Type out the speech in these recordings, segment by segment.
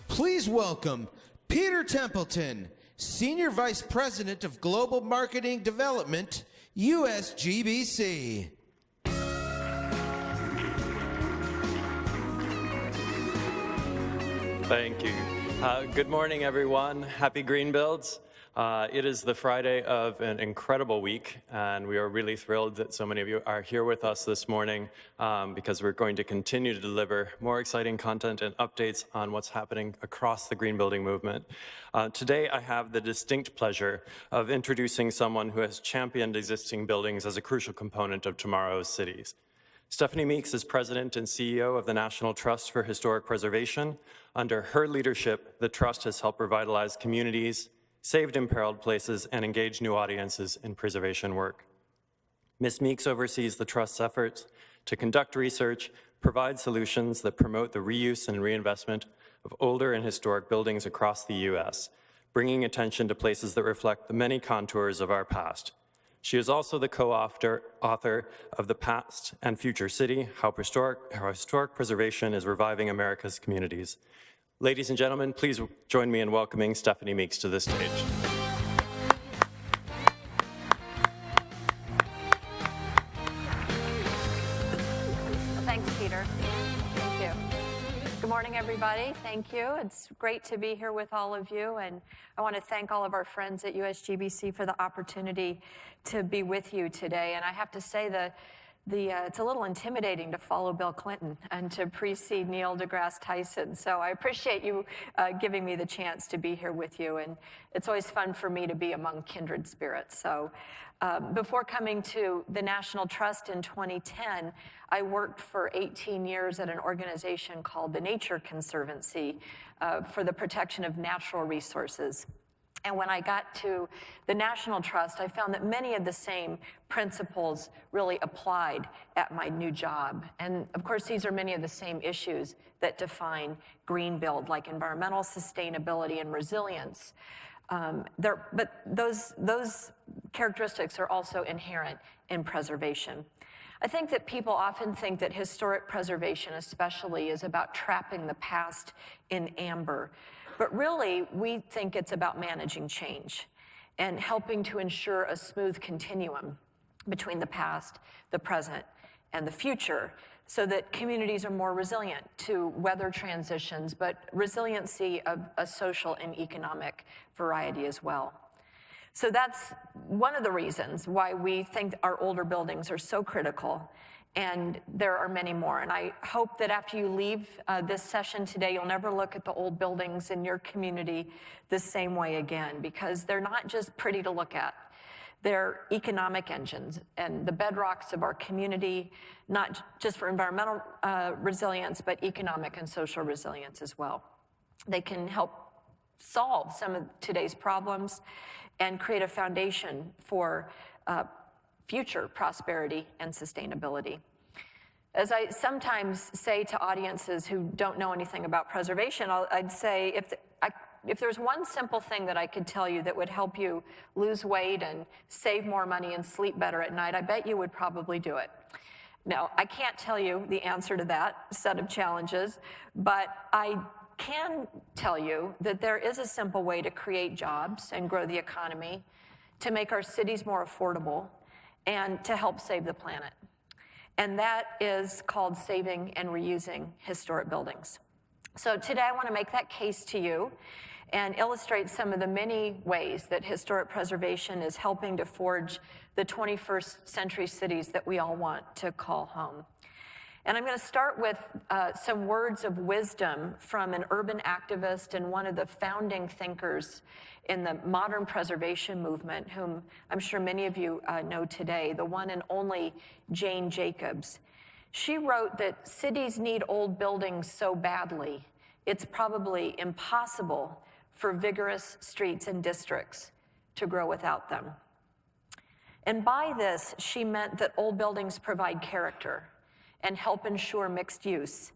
Please welcome Peter Templeton, Senior Vice President of Global Marketing Development, USGBC. Thank you. Good morning, everyone. Happy Greenbuilds. It is the Friday of an incredible week, and we are really thrilled that so many of you are here with us this morning because we're going to continue to deliver more exciting content and updates on what's happening across the green building movement. Today, I have the distinct pleasure of introducing someone who has championed existing buildings as a crucial component of tomorrow's cities. Stephanie Meeks is President and CEO of the National Trust for Historic Preservation. Under her leadership, the Trust has helped revitalize communities, saved imperiled places, and engaged new audiences in preservation work. Ms. Meeks oversees the Trust's efforts to conduct research, provide solutions that promote the reuse and reinvestment of older and historic buildings across the U.S., bringing attention to places that reflect the many contours of our past. She is also the co-author of The Past and Future City, How Historic Preservation is Reviving America's Communities. Ladies and gentlemen, please join me in welcoming Stephanie Meeks to the stage. Thanks, Peter. Thank you. Good morning, everybody. Thank you. It's great to be here with all of you, and I want to thank all of our friends at USGBC for the opportunity to be with you today. And I have to say that it's a little intimidating to follow Bill Clinton and to precede Neil deGrasse Tyson. So I appreciate you giving me the chance to be here with you. And it's always fun for me to be among kindred spirits. So before coming to the National Trust in 2010, I worked for 18 years at an organization called the Nature Conservancy for the protection of natural resources. And when I got to the National Trust, I found that many of the same principles really applied at my new job. And of course, these are many of the same issues that define green build, like environmental sustainability and resilience. But those characteristics are also inherent in preservation. I think that people often think that historic preservation especially is about trapping the past in amber. But really, we think it's about managing change and helping to ensure a smooth continuum between the past, the present, and the future so that communities are more resilient to weather transitions, but resiliency of a social and economic variety as well. So that's one of the reasons why we think our older buildings are so critical. And there are many more. And I hope that after you leave this session today, you'll never look at the old buildings in your community the same way again, because they're not just pretty to look at. They're economic engines and the bedrocks of our community, not just for environmental resilience, but economic and social resilience as well. They can help solve some of today's problems and create a foundation for future prosperity and sustainability. As I sometimes say to audiences who don't know anything about preservation, I'd say if there's one simple thing that I could tell you that would help you lose weight and save more money and sleep better at night, I bet you would probably do it. Now, I can't tell you the answer to that set of challenges, but I can tell you that there is a simple way to create jobs and grow the economy, to make our cities more affordable, and to help save the planet. And that is called saving and reusing historic buildings. So today I want to make that case to you and illustrate some of the many ways that historic preservation is helping to forge the 21st century cities that we all want to call home. And I'm going to start with some words of wisdom from an urban activist and one of the founding thinkers in the modern preservation movement, whom I'm sure many of you know today, the one and only Jane Jacobs. She wrote that cities need old buildings so badly, it's probably impossible for vigorous streets and districts to grow without them. And by this, she meant that old buildings provide character and help ensure mixed use.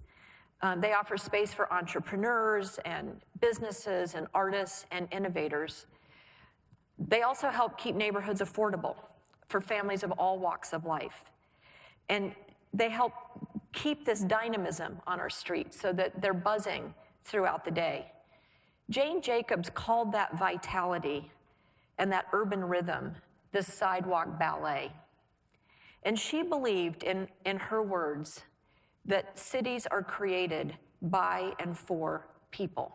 They offer space for entrepreneurs and businesses and artists and innovators. They also help keep neighborhoods affordable for families of all walks of life. And they help keep this dynamism on our streets so that they're buzzing throughout the day. Jane Jacobs called that vitality and that urban rhythm the sidewalk ballet. And she believed, in her words, that cities are created by and for people.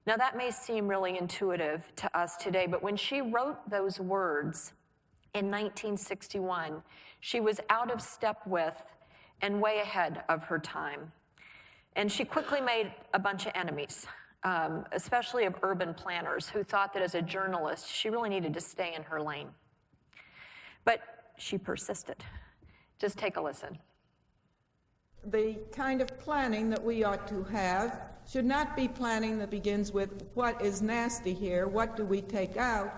Now that may seem really intuitive to us today, but when she wrote those words in 1961, she was out of step with and way ahead of her time. And she quickly made a bunch of enemies, especially of urban planners who thought that as a journalist, she really needed to stay in her lane. But she persisted. Just take a listen. The kind of planning that we ought to have should not be planning that begins with what is nasty here, what do we take out,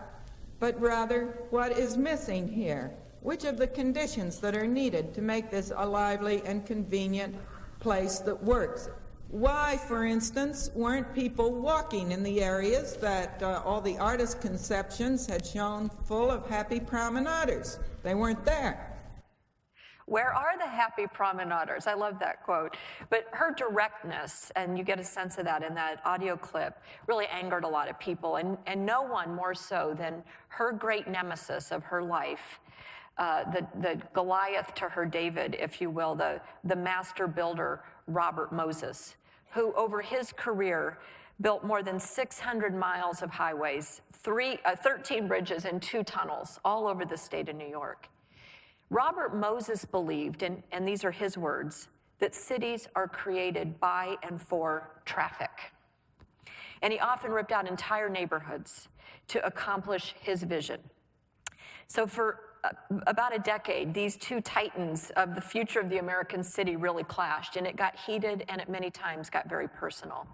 but rather what is missing here. Which of the conditions that are needed to make this a lively and convenient place that works? Why, for instance, weren't people walking in the areas that all the artist conceptions had shown full of happy promenaders? They weren't there. Where are the happy promenaders? I love that quote. But her directness, and you get a sense of that in that audio clip, really angered a lot of people, and no one more so than her great nemesis of her life, the Goliath to her David, if you will, the master builder, Robert Moses, who over his career built more than 600 miles of highways, 13 bridges and 2 tunnels all over the state of New York. Robert Moses believed, and these are his words, that cities are created by and for traffic. And he often ripped out entire neighborhoods to accomplish his vision. So for about a decade, these two titans of the future of the American city really clashed, and it got heated and it many times got very personal.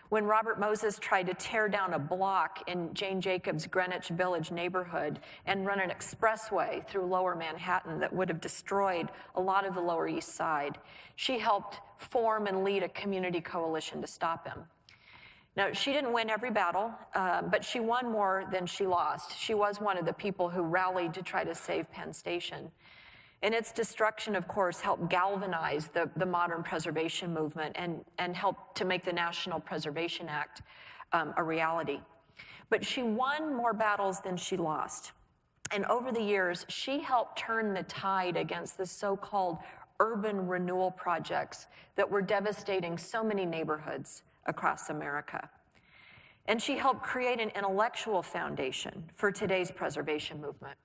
When Robert Moses tried to tear down a block in Jane Jacobs' Greenwich Village neighborhood and run an expressway through lower Manhattan that would have destroyed a lot of the Lower East Side, she helped form and lead a community coalition to stop him. Now, she didn't win every battle, but she won more than she lost. She was one of the people who rallied to try to save Penn Station. And its destruction, of course, helped galvanize the modern preservation movement and helped to make the National Preservation Act a reality. But she won more battles than she lost. And over the years, she helped turn the tide against the so-called urban renewal projects that were devastating so many neighborhoods across America. And she helped create an intellectual foundation for today's preservation movement.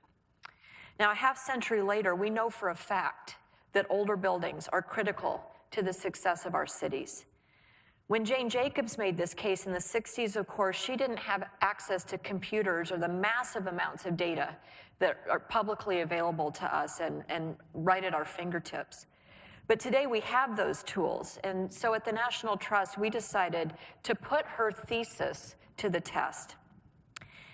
Now, a half-century later, we know for a fact that older buildings are critical to the success of our cities. When Jane Jacobs made this case in the 60s, of course, she didn't have access to computers or the massive amounts of data that are publicly available to us and right at our fingertips. But today we have those tools. And so at the National Trust, we decided to put her thesis to the test.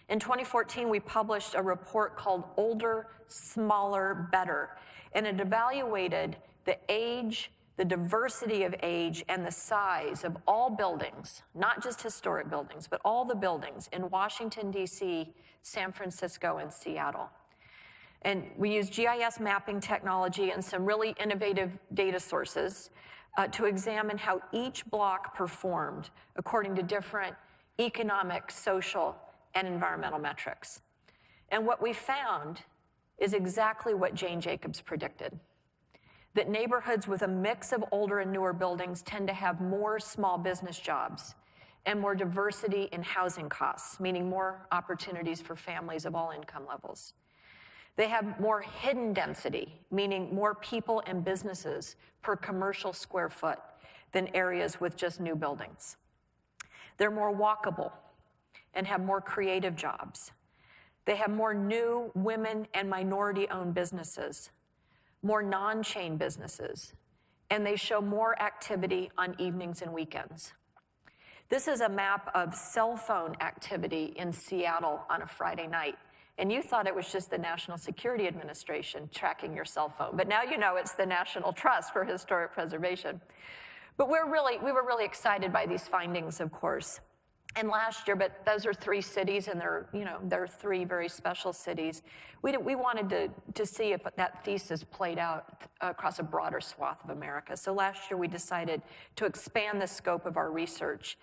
In 2014, we published a report called Older, Smaller, Better, and it evaluated the age, the diversity of age, and the size of all buildings, not just historic buildings, but all the buildings in Washington, D.C., San Francisco, and Seattle. And we used GIS mapping technology and some really innovative data sources to examine how each block performed according to different economic, social, and environmental metrics. And what we found is exactly what Jane Jacobs predicted, that neighborhoods with a mix of older and newer buildings tend to have more small business jobs and more diversity in housing costs, meaning more opportunities for families of all income levels. They have more hidden density, meaning more people and businesses per commercial square foot than areas with just new buildings. They're more walkable and have more creative jobs. They have more new women and minority-owned businesses, more non-chain businesses, and they show more activity on evenings and weekends. This is a map of cell phone activity in Seattle on a Friday night. And you thought it was just the National Security Administration tracking your cell phone, but now you know it's the National Trust for Historic Preservation. But we were really excited by these findings, of course. And last year, but those are 3 cities, and they're 3 very special cities. We wanted to see if that thesis played out across a broader swath of America. So last year, we decided to expand the scope of our research.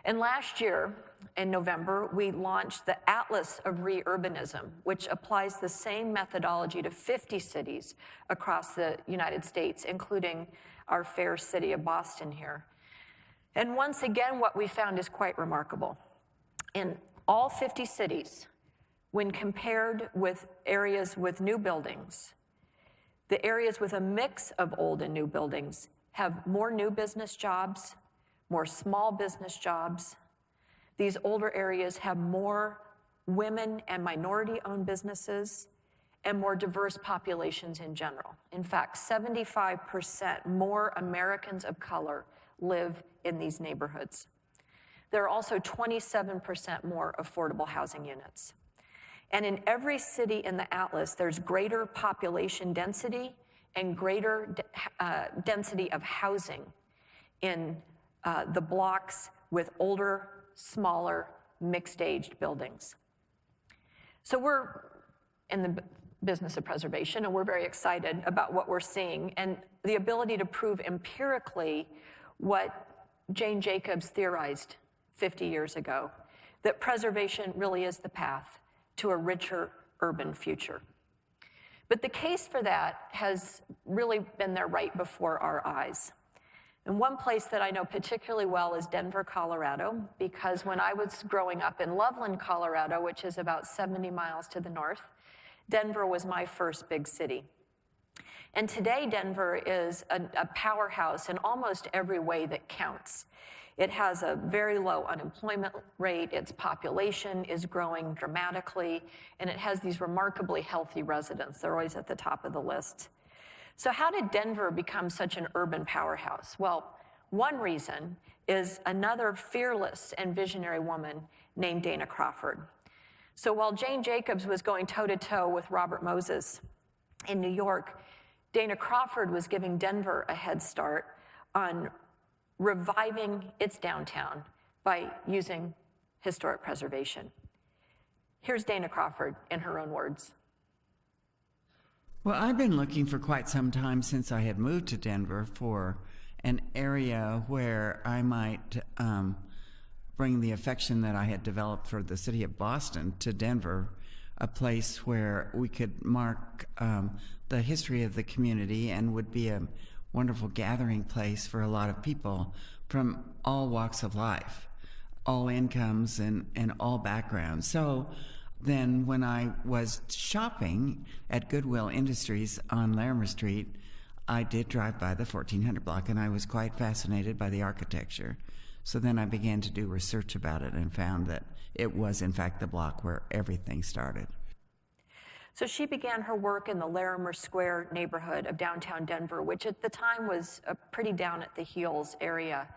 And last year, in November, we launched the Atlas of Re-Urbanism, which applies the same methodology to 50 cities across the United States, including our fair city of Boston here. And once again, what we found is quite remarkable. In all 50 cities, when compared with areas with new buildings, the areas with a mix of old and new buildings have more new business jobs, more small business jobs. These older areas have more women and minority-owned businesses and more diverse populations in general. In fact, 75% more Americans of color live in these neighborhoods. There are also 27% more affordable housing units. And in every city in the Atlas, there's greater population density and greater density of housing in the blocks with older, smaller, mixed-aged buildings. So we're in the business of preservation, and we're very excited about what we're seeing and the ability to prove empirically what Jane Jacobs theorized 50 years ago, that preservation really is the path to a richer urban future. But the case for that has really been there right before our eyes. And one place that I know particularly well is Denver, Colorado, because when I was growing up in Loveland, Colorado, which is about 70 miles to the north, Denver was my first big city. And today, Denver is a powerhouse in almost every way that counts. It has a very low unemployment rate, its population is growing dramatically, and it has these remarkably healthy residents. They're always at the top of the list. So how did Denver become such an urban powerhouse? Well, one reason is another fearless and visionary woman named Dana Crawford. So while Jane Jacobs was going toe-to-toe with Robert Moses in New York, Dana Crawford was giving Denver a head start on reviving its downtown by using historic preservation. Here's Dana Crawford in her own words. Well, I've been looking for quite some time since I had moved to Denver for an area where I might bring the affection that I had developed for the city of Boston to Denver, a place where we could mark the history of the community and would be a wonderful gathering place for a lot of people from all walks of life, all incomes and all backgrounds. So then when I was shopping at Goodwill Industries on Larimer Street, I did drive by the 1400 block, and I was quite fascinated by the architecture. So then I began to do research about it and found that it was, in fact, the block where everything started. So she began her work in the Larimer Square neighborhood of downtown Denver, which at the time was a pretty down at the heels area.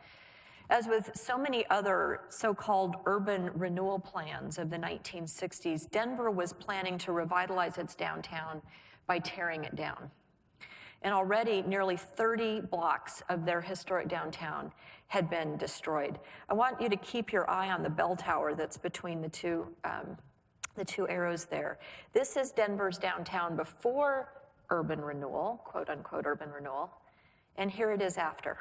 As with so many other so-called urban renewal plans of the 1960s, Denver was planning to revitalize its downtown by tearing it down. And already nearly 30 blocks of their historic downtown had been destroyed. I want you to keep your eye on the bell tower that's between the two arrows there. This is Denver's downtown before urban renewal, quote unquote urban renewal, and here it is after.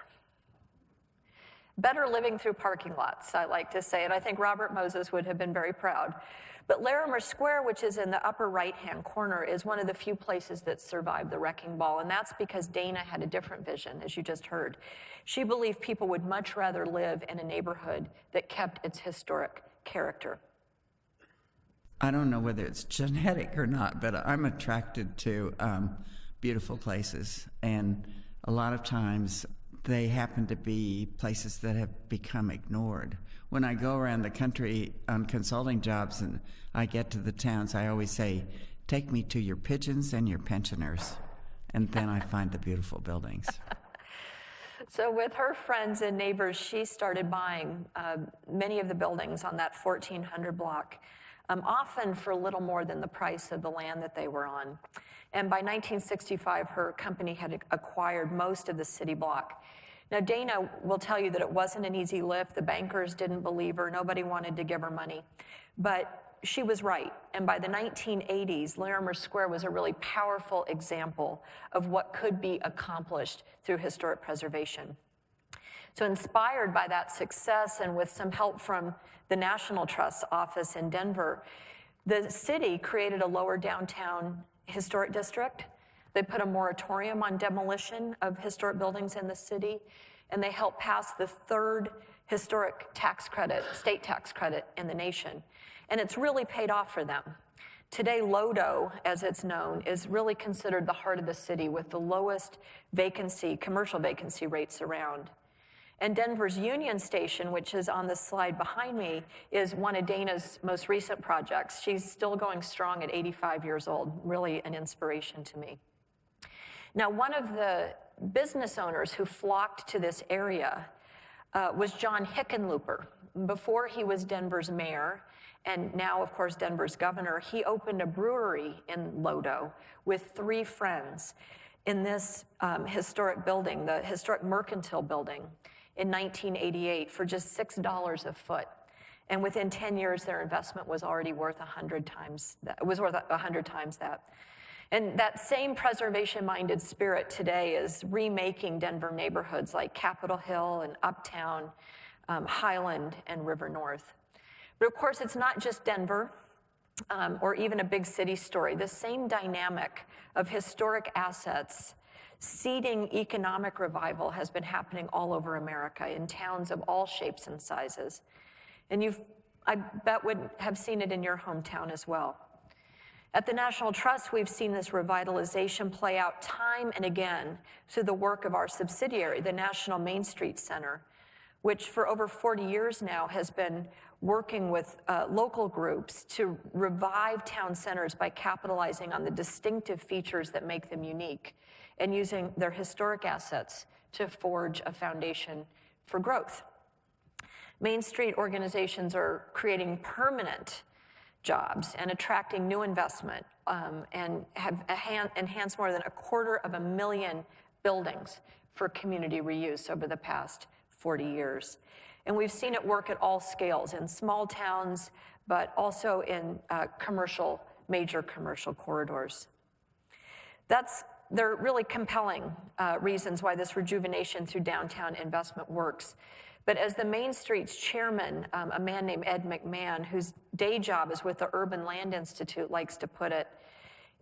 Better living through parking lots, I like to say, and I think Robert Moses would have been very proud. But Larimer Square, which is in the upper right-hand corner, is one of the few places that survived the wrecking ball, and that's because Dana had a different vision, as you just heard. She believed people would much rather live in a neighborhood that kept its historic character. I don't know whether it's genetic or not, but I'm attracted to beautiful places, and a lot of times they happen to be places that have become ignored. When I go around the country on consulting jobs and I get to the towns, I always say, take me to your pigeons and your pensioners, and then I find the beautiful buildings. So with her friends and neighbors, she started buying many of the buildings on that 1400 block, often for little more than the price of the land that they were on. And by 1965, her company had acquired most of the city block. Now, Dana will tell you that it wasn't an easy lift. The bankers didn't believe her. Nobody wanted to give her money. But she was right. And by the 1980s, Larimer Square was a really powerful example of what could be accomplished through historic preservation. So inspired by that success and with some help from the National Trust's office in Denver, the city created a lower downtown historic district. They put a moratorium on demolition of historic buildings in the city, and they helped pass the third historic tax credit, state tax credit in the nation. And it's really paid off for them. Today, Lodo, as it's known, is really considered the heart of the city with the lowest vacancy, commercial vacancy rates around. And Denver's Union Station, which is on the slide behind me, is one of Dana's most recent projects. She's still going strong at 85 years old, really an inspiration to me. Now, one of the business owners who flocked to this area was John Hickenlooper. Before he was Denver's mayor, and now, of course, Denver's governor, he opened a brewery in Lodo with 3 friends in this historic building, the historic Mercantile Building, in 1988 for just $6 a foot. And within 10 years, their investment was already worth 100 times that. It was worth 100 times that. And that same preservation-minded spirit today is remaking Denver neighborhoods like Capitol Hill and Uptown, Highland, and River North. But of course, it's not just Denver or even a big city story. The same dynamic of historic assets seeding economic revival has been happening all over America in towns of all shapes and sizes. And I bet, would have seen it in your hometown as well. At the National Trust, we've seen this revitalization play out time and again through the work of our subsidiary, the National Main Street Center, which for over 40 years now has been working with local groups to revive town centers by capitalizing on the distinctive features that make them unique and using their historic assets to forge a foundation for growth. Main Street organizations are creating permanent jobs and attracting new investment and have enhanced more than 250,000 buildings for community reuse over the past 40 years. And we've seen it work at all scales, in small towns, but also in major commercial corridors. They're really compelling reasons why this rejuvenation through downtown investment works. But as the Main Street's chairman, a man named Ed McMahon, whose day job is with the Urban Land Institute, likes to put it,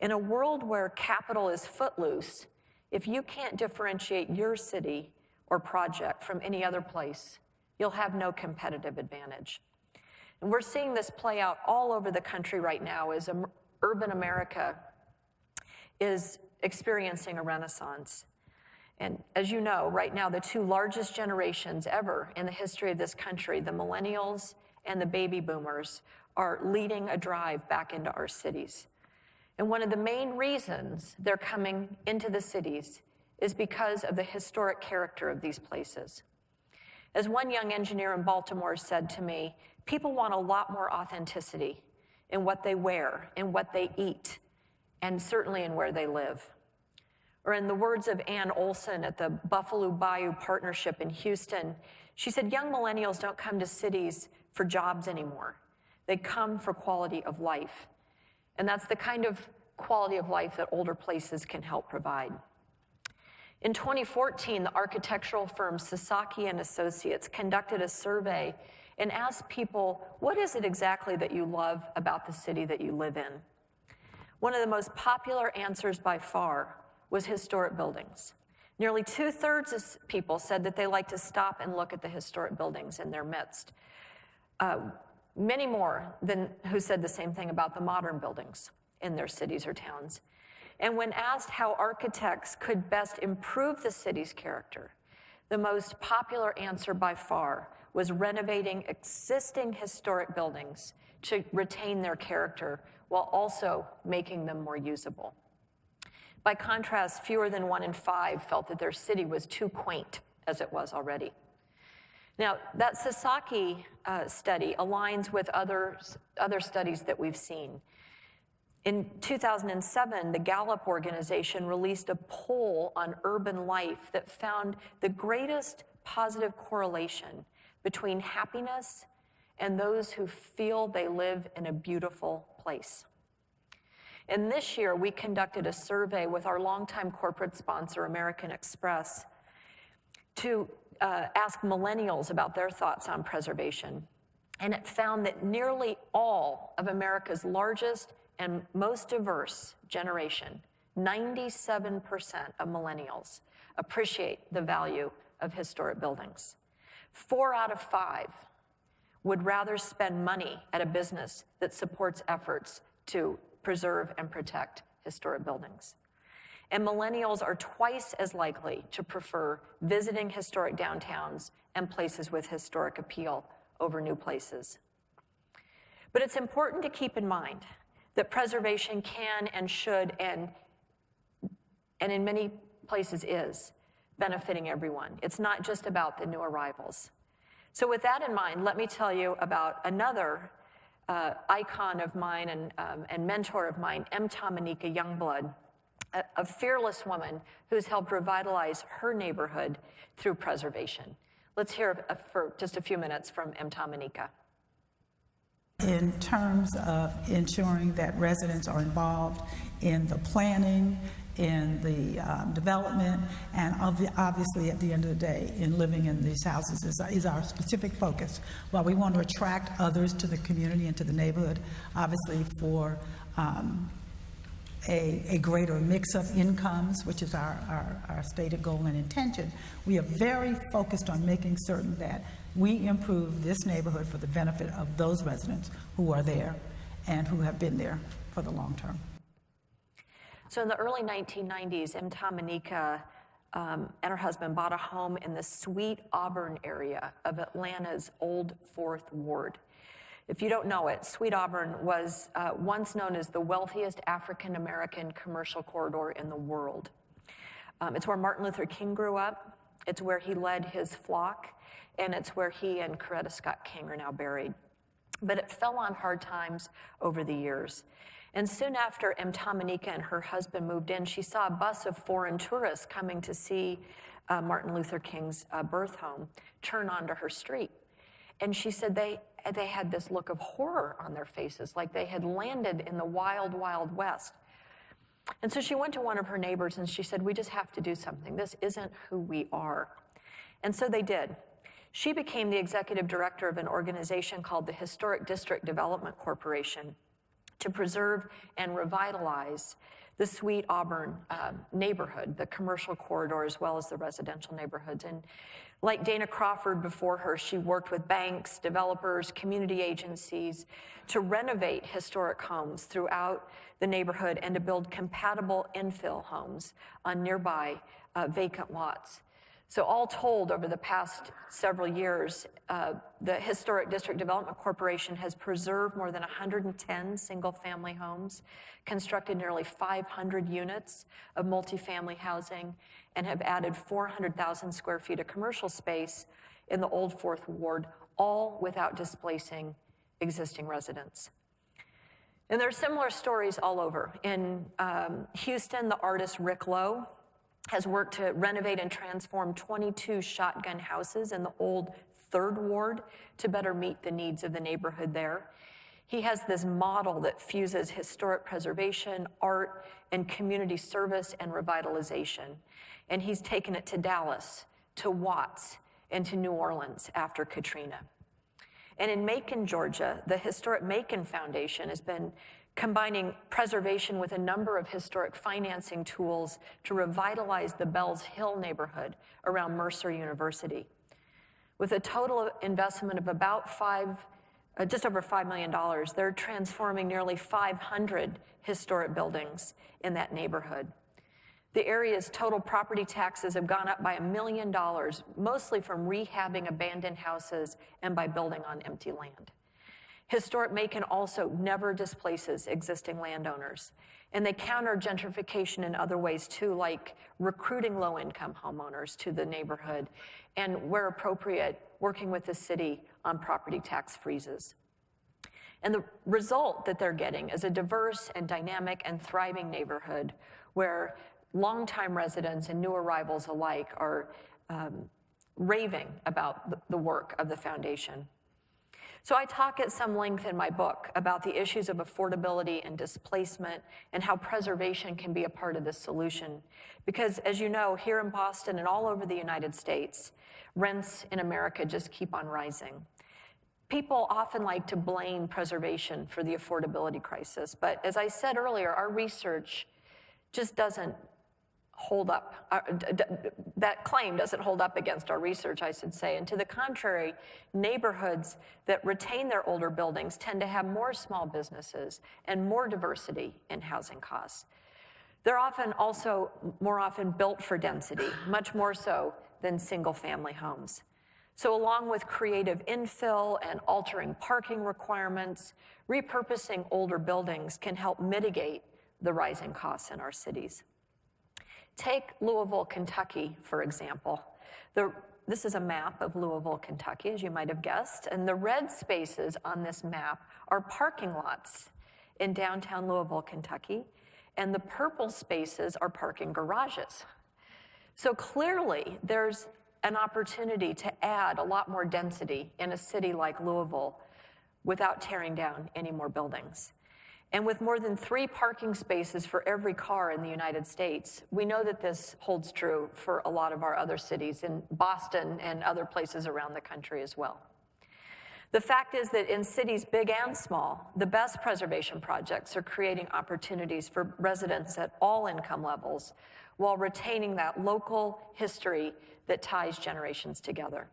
in a world where capital is footloose, if you can't differentiate your city or project from any other place, you'll have no competitive advantage. And we're seeing this play out all over the country right now as urban America is experiencing a renaissance. And as you know, right now, the 2 largest generations ever in the history of this country, the millennials and the baby boomers, are leading a drive back into our cities. And one of the main reasons they're coming into the cities is because of the historic character of these places. As one young engineer in Baltimore said to me, people want a lot more authenticity in what they wear, in what they eat, and certainly in where they live. Or in the words of Ann Olson at the Buffalo Bayou Partnership in Houston, she said, young millennials don't come to cities for jobs anymore. They come for quality of life. And that's the kind of quality of life that older places can help provide. In 2014, the architectural firm Sasaki and Associates conducted a survey and asked people, what is it exactly that you love about the city that you live in? One of the most popular answers by far was historic buildings. Nearly 2/3 of people said that they like to stop and look at the historic buildings in their midst. Many more than who said the same thing about the modern buildings in their cities or towns. And when asked how architects could best improve the city's character, the most popular answer by far was renovating existing historic buildings to retain their character while also making them more usable. By contrast, fewer than 1 in 5 felt that their city was too quaint as it was already. Now, that Sasaki study aligns with other studies that we've seen. In 2007, the Gallup organization released a poll on urban life that found the greatest positive correlation between happiness and those who feel they live in a beautiful place. And this year, we conducted a survey with our longtime corporate sponsor, American Express, to asked millennials about their thoughts on preservation, and it found that nearly all of America's largest and most diverse generation, 97% of millennials, appreciate the value of historic buildings. 4 out of 5 would rather spend money at a business that supports efforts to preserve and protect historic buildings. And millennials are twice as likely to prefer visiting historic downtowns and places with historic appeal over new places. But it's important to keep in mind that preservation can and should and in many places is benefiting everyone. It's not just about the new arrivals. So with that in mind, let me tell you about another icon of mine and mentor of mine, M. Tamanika Youngblood, a fearless woman who's helped revitalize her neighborhood through preservation. Let's hear for just a few minutes from M. Tamanika. In terms of ensuring that residents are involved in the planning, in the development, and obviously at the end of the day, in living in these houses is our specific focus. While we want to attract others to the community and to the neighborhood, obviously for a greater mix of incomes, which is our stated goal and intention, we are very focused on making certain that we improve this neighborhood for the benefit of those residents who are there and who have been there for the long term. So in the early 1990s, M. Tamanika and her husband bought a home in the Sweet Auburn area of Atlanta's Old Fourth Ward. If you don't know it, Sweet Auburn was once known as the wealthiest African-American commercial corridor in the world. It's where Martin Luther King grew up, it's where he led his flock, and it's where he and Coretta Scott King are now buried. But it fell on hard times over the years. And soon after M. Tamanika and her husband moved in, she saw a bus of foreign tourists coming to see Martin Luther King's birth home turn onto her street. And she said they had this look of horror on their faces, like they had landed in the wild, wild West. And so she went to one of her neighbors and she said, "We just have to do something. This isn't who we are." And so they did. She became the executive director of an organization called the Historic District Development Corporation to preserve and revitalize the Sweet Auburn neighborhood, the commercial corridor, as well as the residential neighborhoods. And like Dana Crawford before her, she worked with banks, developers, community agencies to renovate historic homes throughout the neighborhood and to build compatible infill homes on nearby vacant lots. So all told, over the past several years, the Historic District Development Corporation has preserved more than 110 single-family homes, constructed nearly 500 units of multifamily housing, and have added 400,000 square feet of commercial space in the Old Fourth Ward, all without displacing existing residents. And there are similar stories all over. In Houston, the artist Rick Lowe has worked to renovate and transform 22 shotgun houses in the Old Third Ward to better meet the needs of the neighborhood there. He has this model that fuses historic preservation, art, and community service and revitalization. And he's taken it to Dallas, to Watts, and to New Orleans after Katrina. And in Macon, Georgia, the Historic Macon Foundation has been combining preservation with a number of historic financing tools to revitalize the Bells Hill neighborhood around Mercer University. With a total investment of about just over $5 million, they're transforming nearly 500 historic buildings in that neighborhood. The area's total property taxes have gone up by $1 million, mostly from rehabbing abandoned houses and by building on empty land. Historic Macon also never displaces existing landowners, and they counter gentrification in other ways too, like recruiting low-income homeowners to the neighborhood, and where appropriate, working with the city on property tax freezes. And the result that they're getting is a diverse and dynamic and thriving neighborhood where longtime residents and new arrivals alike are raving about the work of the foundation. So I talk at some length in my book about the issues of affordability and displacement and how preservation can be a part of the solution. Because as you know, here in Boston and all over the United States, rents in America just keep on rising. People often like to blame preservation for the affordability crisis, but as I said earlier, our research just doesn't hold up. That claim doesn't hold up against our research, I should say. And to the contrary, neighborhoods that retain their older buildings tend to have more small businesses and more diversity in housing costs. They're more often built for density, much more so than single-family homes. So along with creative infill and altering parking requirements, repurposing older buildings can help mitigate the rising costs in our cities. Take Louisville, Kentucky, for example. This is a map of Louisville, Kentucky, as you might have guessed, and the red spaces on this map are parking lots in downtown Louisville, Kentucky, and the purple spaces are parking garages. So clearly, there's an opportunity to add a lot more density in a city like Louisville without tearing down any more buildings. And with more than 3 parking spaces for every car in the United States, we know that this holds true for a lot of our other cities, in Boston and other places around the country as well. The fact is that in cities big and small, the best preservation projects are creating opportunities for residents at all income levels while retaining that local history that ties generations together.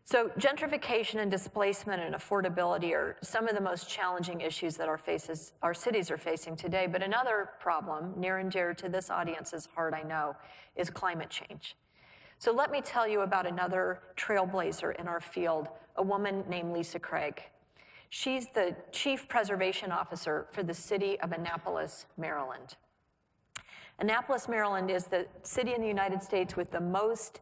So gentrification and displacement and affordability are some of the most challenging issues that our cities are facing today. But another problem, near and dear to this audience's heart, I know, is climate change. So let me tell you about another trailblazer in our field, a woman named Lisa Craig. She's the Chief Preservation Officer for the city of Annapolis, Maryland. Annapolis, Maryland is the city in the United States with the most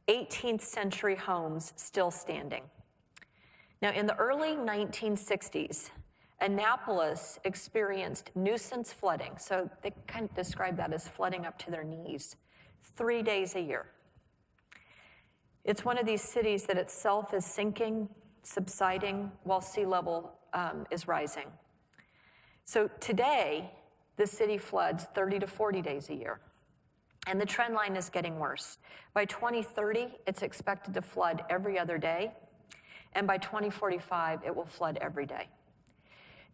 18th century homes still standing. Now, in the early 1960s, Annapolis experienced nuisance flooding, so they kind of describe that as flooding up to their knees, 3 days a year. It's one of these cities that itself is sinking, subsiding, while sea level is rising. So today, the city floods 30 to 40 days a year. And the trend line is getting worse. By 2030, it's expected to flood every other day. And by 2045, it will flood every day.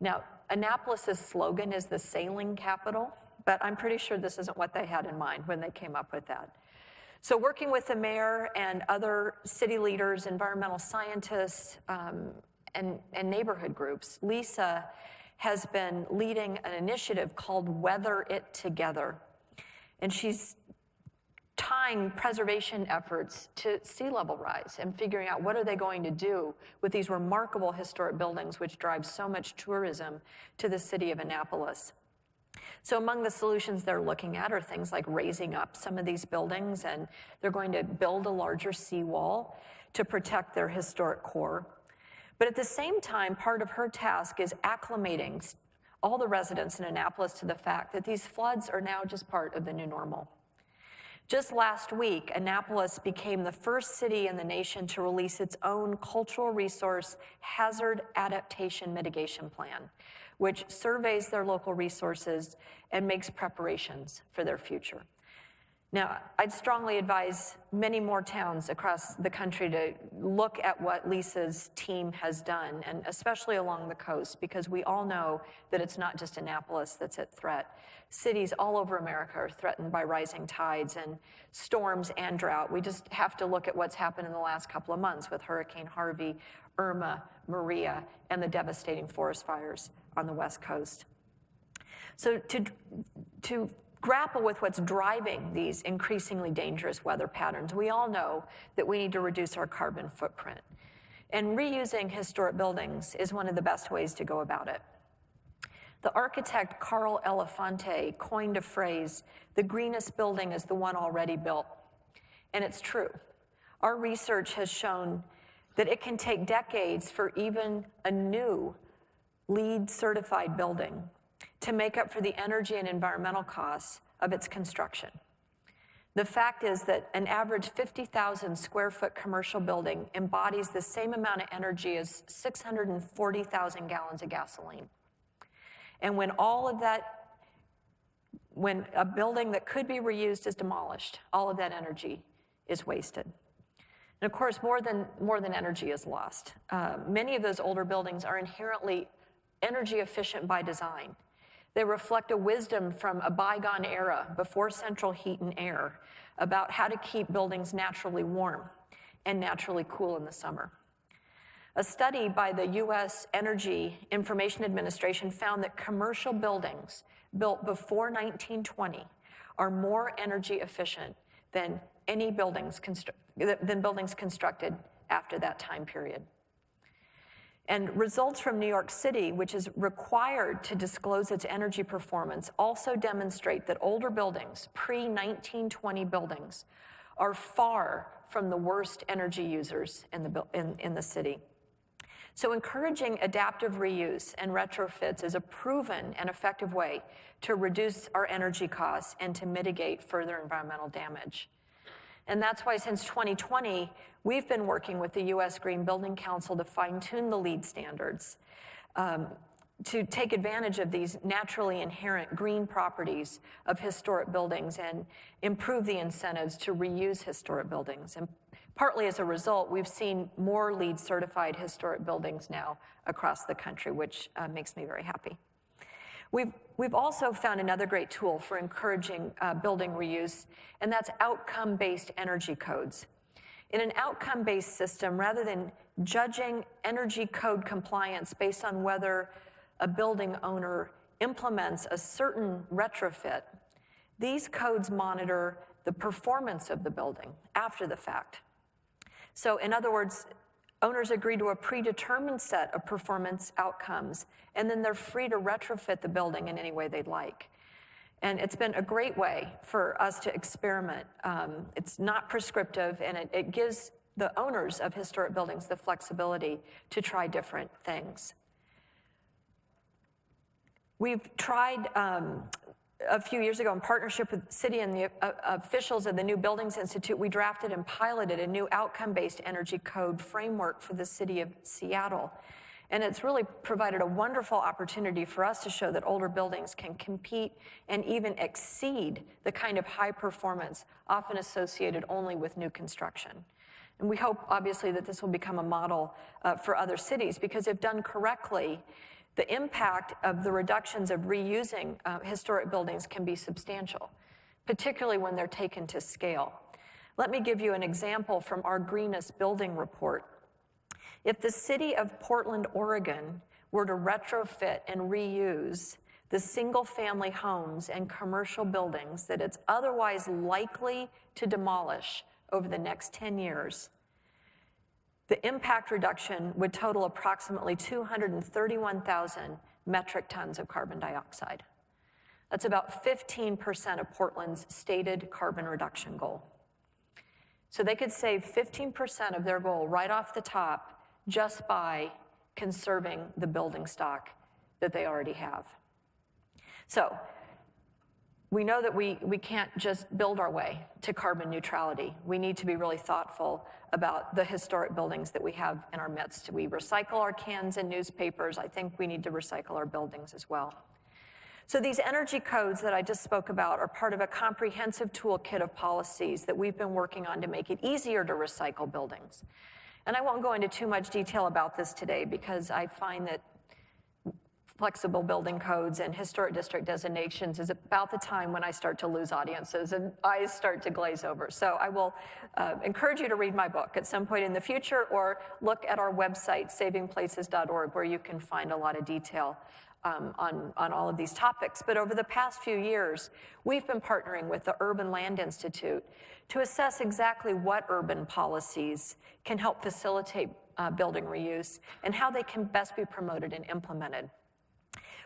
Now, Annapolis's slogan is the sailing capital, but I'm pretty sure this isn't what they had in mind when they came up with that. So working with the mayor and other city leaders, environmental scientists, and neighborhood groups, Lisa has been leading an initiative called Weather It Together. And she's tying preservation efforts to sea level rise and figuring out what are they going to do with these remarkable historic buildings which drive so much tourism to the city of Annapolis. So among the solutions they're looking at are things like raising up some of these buildings, and they're going to build a larger seawall to protect their historic core. But at the same time, part of her task is acclimating all the residents in Annapolis to the fact that these floods are now just part of the new normal. Just last week, Annapolis became the first city in the nation to release its own cultural resource hazard adaptation mitigation plan, which surveys their local resources and makes preparations for their future. Now, I'd strongly advise many more towns across the country to look at what Lisa's team has done, and especially along the coast, because we all know that it's not just Annapolis that's at threat. Cities all over America are threatened by rising tides and storms and drought. We just have to look at what's happened in the last couple of months with Hurricane Harvey, Irma, Maria, and the devastating forest fires on the West Coast. So to grapple with what's driving these increasingly dangerous weather patterns, we all know that we need to reduce our carbon footprint. And reusing historic buildings is one of the best ways to go about it. The architect Carl Elefante coined a phrase, "The greenest building is the one already built." And it's true. Our research has shown that it can take decades for even a new LEED certified building to make up for the energy and environmental costs of its construction. The fact is that an average 50,000 square foot commercial building embodies the same amount of energy as 640,000 gallons of gasoline. And when a building that could be reused is demolished, all of that energy is wasted. And of course, more than energy is lost. Many of those older buildings are inherently energy efficient by design. They reflect a wisdom from a bygone era before central heat and air about how to keep buildings naturally warm and naturally cool in the summer. A study by the U.S. Energy Information Administration found that commercial buildings built before 1920 are more energy efficient than buildings constructed after that time period. And results from New York City, which is required to disclose its energy performance, also demonstrate that older buildings, pre-1920 buildings, are far from the worst energy users in the city. So encouraging adaptive reuse and retrofits is a proven and effective way to reduce our energy costs and to mitigate further environmental damage. And that's why since 2020, we've been working with the U.S. Green Building Council to fine-tune the LEED standards to take advantage of these naturally inherent green properties of historic buildings and improve the incentives to reuse historic buildings. And partly as a result, we've seen more LEED certified historic buildings now across the country, which makes me very happy. We've also found another great tool for encouraging building reuse, and that's outcome-based energy codes. In an outcome-based system, rather than judging energy code compliance based on whether a building owner implements a certain retrofit, these codes monitor the performance of the building after the fact. So in other words, owners agree to a predetermined set of performance outcomes, and then they're free to retrofit the building in any way they'd like. And it's been a great way for us to experiment. It's not prescriptive, and it gives the owners of historic buildings the flexibility to try different things. We've tried a few years ago in partnership with the city and the officials of the New Buildings Institute, we drafted and piloted a new outcome-based energy code framework for the city of Seattle. And it's really provided a wonderful opportunity for us to show that older buildings can compete and even exceed the kind of high performance often associated only with new construction. And we hope, obviously, that this will become a model for other cities, because if done correctly, the impact of the reductions of reusing historic buildings can be substantial, particularly when they're taken to scale. Let me give you an example from our Greenest Building Report. If the city of Portland, Oregon, were to retrofit and reuse the single-family homes and commercial buildings that it's otherwise likely to demolish over the next 10 years, the impact reduction would total approximately 231,000 metric tons of carbon dioxide. That's about 15% of Portland's stated carbon reduction goal. So they could save 15% of their goal right off the top just by conserving the building stock that they already have. So we know that we can't just build our way to carbon neutrality. We need to be really thoughtful about the historic buildings that we have in our midst. We recycle our cans and newspapers. I think we need to recycle our buildings as well. So these energy codes that I just spoke about are part of a comprehensive toolkit of policies that we've been working on to make it easier to recycle buildings. And I won't go into too much detail about this today, because I find that flexible building codes and historic district designations is about the time when I start to lose audiences and eyes start to glaze over. So I will encourage you to read my book at some point in the future, or look at our website, savingplaces.org, where you can find a lot of detail on all of these topics. But over the past few years, we've been partnering with the Urban Land Institute to assess exactly what urban policies can help facilitate building reuse and how they can best be promoted and implemented.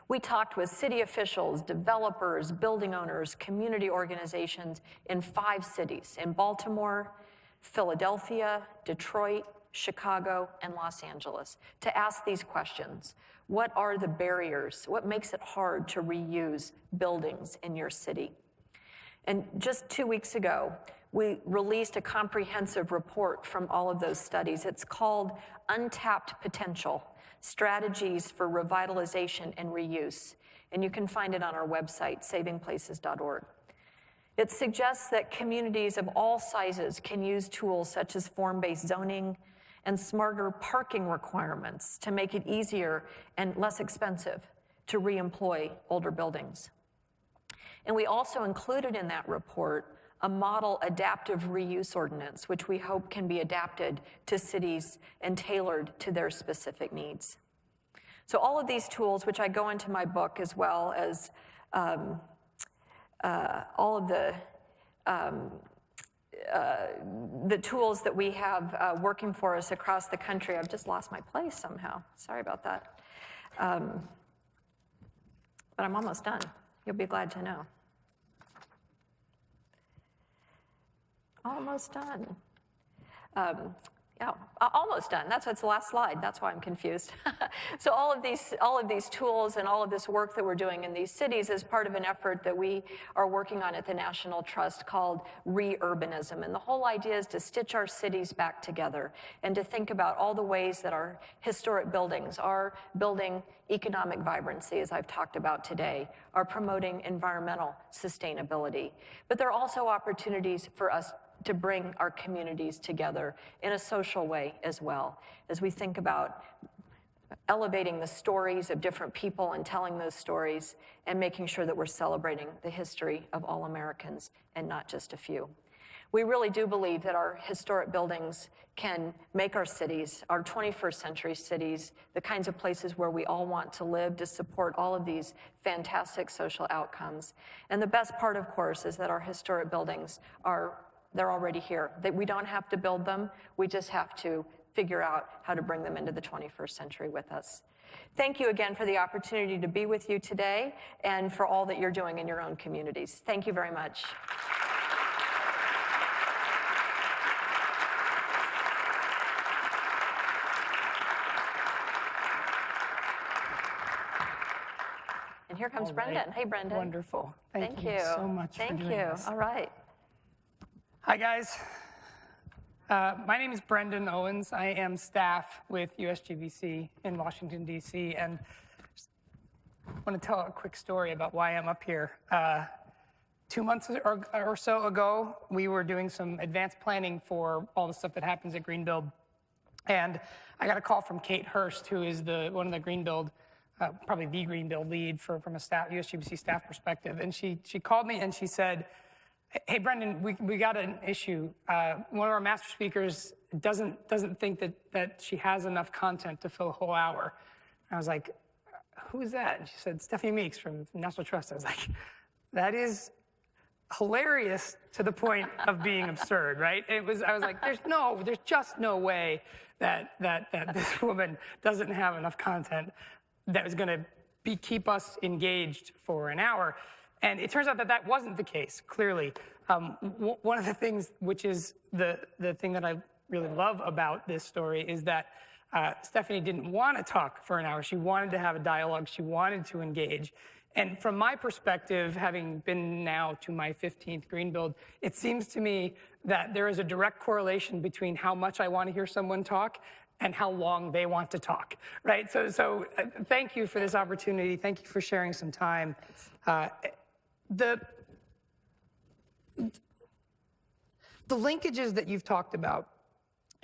We talked with city officials, developers, building owners, community organizations in 5 cities, in Baltimore, Philadelphia, Detroit, Chicago, and Los Angeles, to ask these questions. What are the barriers? What makes it hard to reuse buildings in your city? And just 2 weeks ago, we released a comprehensive report from all of those studies. It's called Untapped Potential, Strategies for Revitalization and Reuse. And you can find it on our website, savingplaces.org. It suggests that communities of all sizes can use tools such as form-based zoning and smarter parking requirements to make it easier and less expensive to reemploy older buildings. And we also included in that report a model adaptive reuse ordinance, which we hope can be adapted to cities and tailored to their specific needs. So all of these tools, which I go into my book, as well as all of the tools that we have working for us across the country. I've just lost my place somehow. Sorry about that. But I'm almost done. You'll be glad to know. Almost done. Yeah, almost done. That's the last slide. That's why I'm confused. So all of these tools and all of this work that we're doing in these cities is part of an effort that we are working on at the National Trust called re-urbanism. And the whole idea is to stitch our cities back together and to think about all the ways that our historic buildings are building economic vibrancy, as I've talked about today, are promoting environmental sustainability. But there are also opportunities for us to bring our communities together in a social way as well, as we think about elevating the stories of different people and telling those stories and making sure that we're celebrating the history of all Americans and not just a few. We really do believe that our historic buildings can make our cities, our 21st century cities, the kinds of places where we all want to live to support all of these fantastic social outcomes. And the best part, of course, is that our historic buildings they're already here. That we don't have to build them, we just have to figure out how to bring them into the 21st century with us. Thank you again for the opportunity to be with you today and for all that you're doing in your own communities. Thank you very much. And here comes Brendan. Hey, Brendan. Wonderful. Thank you so much for doing this. Thank you. All right. Hi, guys. My name is Brendan Owens. I am staff with USGBC in Washington, D.C., and I want to tell a quick story about why I'm up here. 2 months or so ago, we were doing some advanced planning for all the stuff that happens at Greenbuild, and I got a call from Kate Hurst, who is one of the Greenbuild, probably the Greenbuild lead from a USGBC staff perspective, and she called me and she said, "Hey, Brendan, we got an issue. One of our master speakers doesn't think that she has enough content to fill a whole hour." And I was like, "Who is that?" And she said, "Stephanie Meeks from National Trust." I was like, that is hilarious to the point of being absurd, right? I was like, there's just no way that this woman doesn't have enough content that is going to keep us engaged for an hour. And it turns out that wasn't the case, clearly. One of the things, which is the thing that I really love about this story, is that Stephanie didn't want to talk for an hour. She wanted to have a dialogue. She wanted to engage. And from my perspective, having been now to my 15th Greenbuild, it seems to me that there is a direct correlation between how much I want to hear someone talk and how long they want to talk, right? So thank you for this opportunity. Thank you for sharing some time. The linkages that you've talked about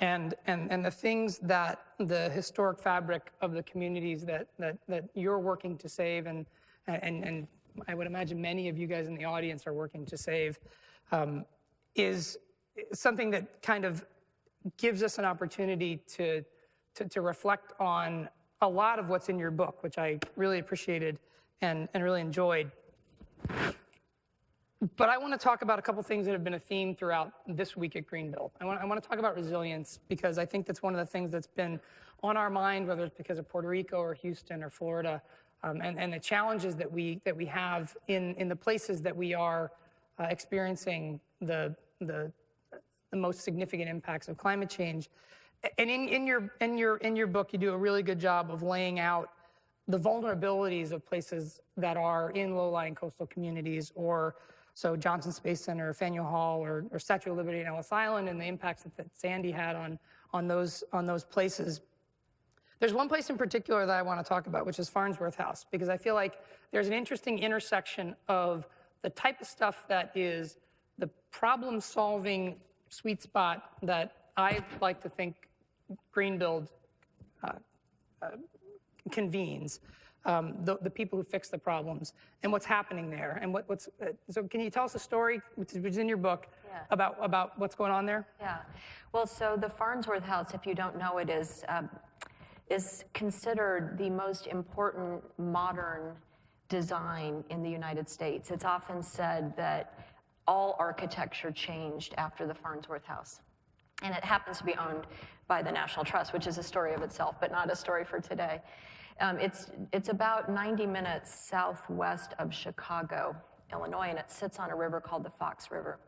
and the things that the historic fabric of the communities that you're working to save and I would imagine many of you guys in the audience are working to save is something that kind of gives us an opportunity to reflect on a lot of what's in your book, which I really appreciated and really enjoyed. But I want to talk about a couple things that have been a theme throughout this week at Greenbuild. I want to talk about resilience because I think that's one of the things that's been on our mind, whether it's because of Puerto Rico or Houston or Florida, and the challenges that we have in the places that we are experiencing the most significant impacts of climate change. And in your book, you do a really good job of laying out the vulnerabilities of places that are in low-lying coastal communities or So Johnson Space Center, Faneuil Hall, or Statue of Liberty and Ellis Island, and the impacts that Sandy had on those places. There's one place in particular that I want to talk about, which is Farnsworth House, because I feel like there's an interesting intersection of the type of stuff that is the problem-solving sweet spot that I like to think Greenbuild convenes, the people who fix the problems, and what's happening there, and so can you tell us a story, which is in your book, about what's going on there? Yeah. Well, so the Farnsworth House, if you don't know it, is considered the most important modern design in the United States. It's often said that all architecture changed after the Farnsworth House. And it happens to be owned by the National Trust, which is a story of itself, but not a story for today. It's about 90 minutes southwest of Chicago, Illinois, and it sits on a river called the Fox River.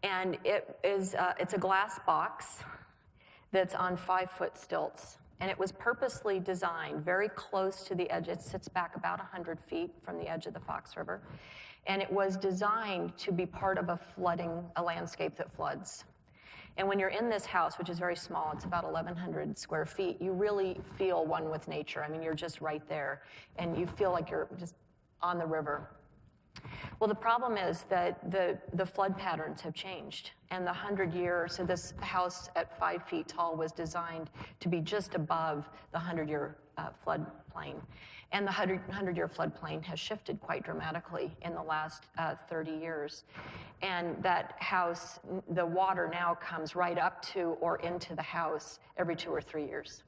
And it's a glass box that's on 5-foot stilts. And it was purposely designed very close to the edge. It sits back about 100 feet from the edge of the Fox River. And it was designed to be part of a landscape that floods. And when you're in this house, which is very small, it's about 1,100 square feet, you really feel one with nature. I mean, you're just right there. And you feel like you're just on the river. Well, the problem is that the flood patterns have changed. And the 100-year, so this house at 5 feet tall was designed to be just above the 100-year floodplain. And the 100-year floodplain has shifted quite dramatically in the last 30 years. And that house, the water now comes right up to or into the house every 2 or 3 years.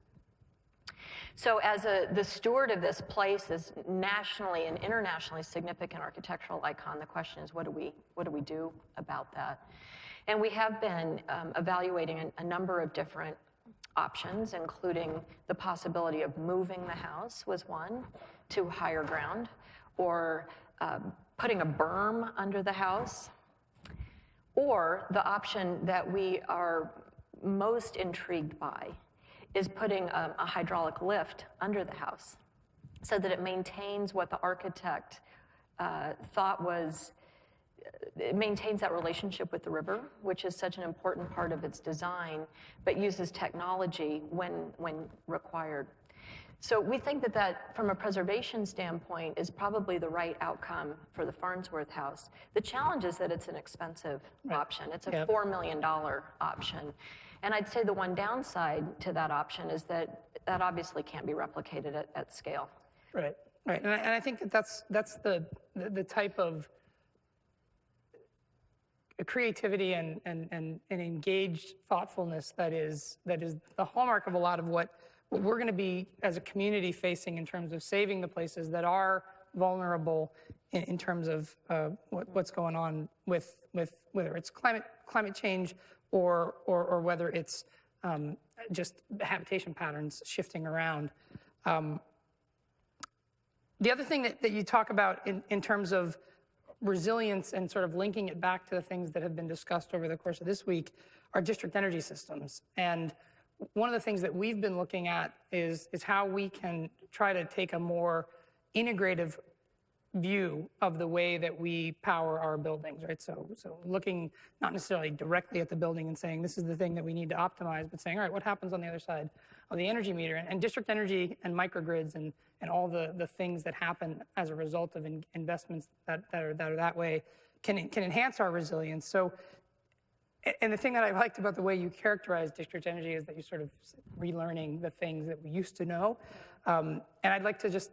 So as the steward of this place, this nationally and internationally significant architectural icon, the question is, what do we do about that? And we have been evaluating a number of different options, including the possibility of moving the house was one to higher ground, or putting a berm under the house, or the option that we are most intrigued by is putting a hydraulic lift under the house so that it maintains what the architect thought was, it maintains that relationship with the river, which is such an important part of its design, but uses technology when required. So we think that from a preservation standpoint is probably the right outcome for the Farnsworth House. The challenge is that it's an expensive option. It's a $4 million option. And I'd say the one downside to that option is that obviously can't be replicated at scale. Right. And I think that's the type of creativity and engaged thoughtfulness that is the hallmark of a lot of what we're going to be as a community facing in terms of saving the places that are vulnerable in terms of what's going on with whether it's climate change or whether it's just habitation patterns shifting around. The other thing that you talk about in terms of resilience and sort of linking it back to the things that have been discussed over the course of this week are district energy systems. And one of the things that we've been looking at is how we can try to take a more integrative view of the way that we power our buildings, right? So looking not necessarily directly at the building and saying this is the thing that we need to optimize, but saying, all right, what happens on the other side of the energy meter? And district energy and microgrids and all the things that happen as a result of investments that are that way can enhance our resilience. So, and the thing that I liked about the way you characterize district energy is that you're sort of relearning the things that we used to know. And I'd like to just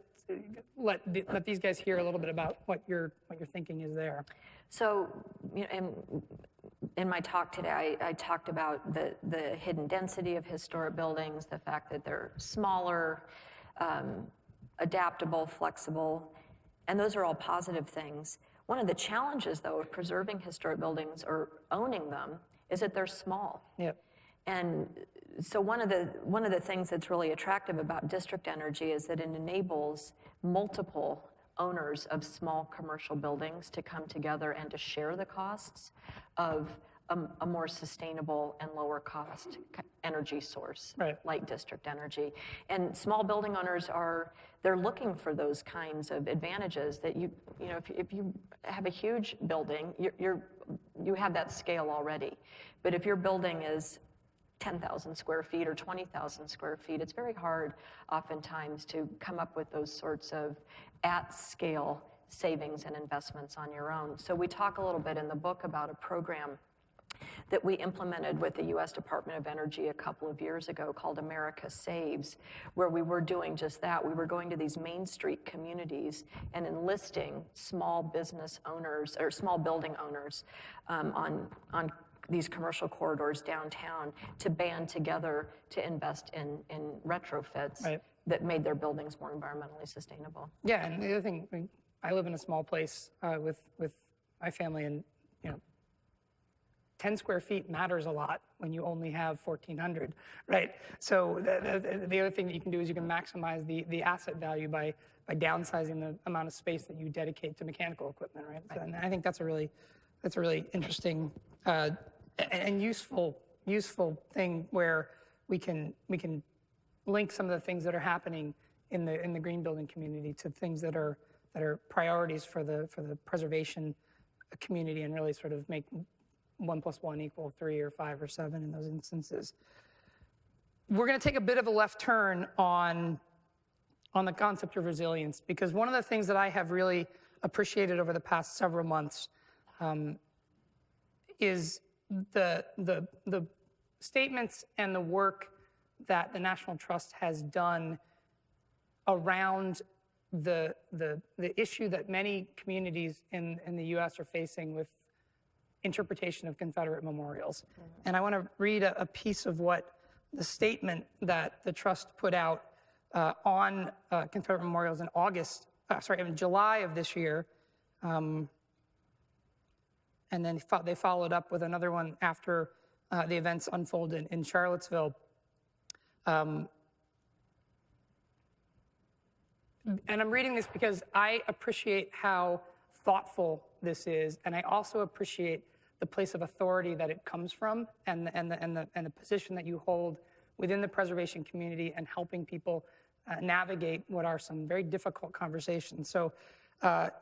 let these guys hear a little bit about what your thinking is there. So, you know, in my talk today, I talked about the hidden density of historic buildings, the fact that they're smaller, adaptable, flexible, and those are all positive things. One of the challenges, though, of preserving historic buildings or owning them is that they're small. Yep. And so one of the things that's really attractive about district energy is that it enables multiple owners of small commercial buildings to come together and to share the costs of a more sustainable and lower cost energy source, Right. like district energy. And small building owners they're looking for those kinds of advantages that you know, if you have a huge building, you have that scale already. But if your building is 10,000 square feet or 20,000 square feet, it's very hard oftentimes to come up with those sorts of at-scale savings and investments on your own. So we talk a little bit in the book about a program that we implemented with the U.S. Department of Energy a couple of years ago called America Saves, where we were doing just that. We were going to these Main Street communities and enlisting small business owners or small building owners on these commercial corridors downtown to band together to invest in retrofits Right. that made their buildings more environmentally sustainable. Yeah, and the other thing, I live in a small place with my family, and 10 square feet matters a lot when you only have 1,400, right? So the other thing that you can do is you can maximize the asset value by downsizing the amount of space that you dedicate to mechanical equipment, right? So, and I think that's a really interesting and useful thing where we can link some of the things that are happening in the green building community to things that are priorities for the preservation community, and really sort of make 1 + 1 = 3 or 5 or 7 in those instances. We're going to take a bit of a left turn on the concept of resilience, because one of the things that I have really appreciated over the past several months is the statements and the work that the National Trust has done around the issue that many communities in the U.S. are facing with interpretation of Confederate memorials. And I want to read a piece of what the statement that the Trust put out on Confederate memorials in July of this year. And then they followed up with another one after the events unfolded in Charlottesville. And I'm reading this because I appreciate how thoughtful this is, and I also appreciate the place of authority that it comes from, and the position that you hold within the preservation community and helping people navigate what are some very difficult conversations. So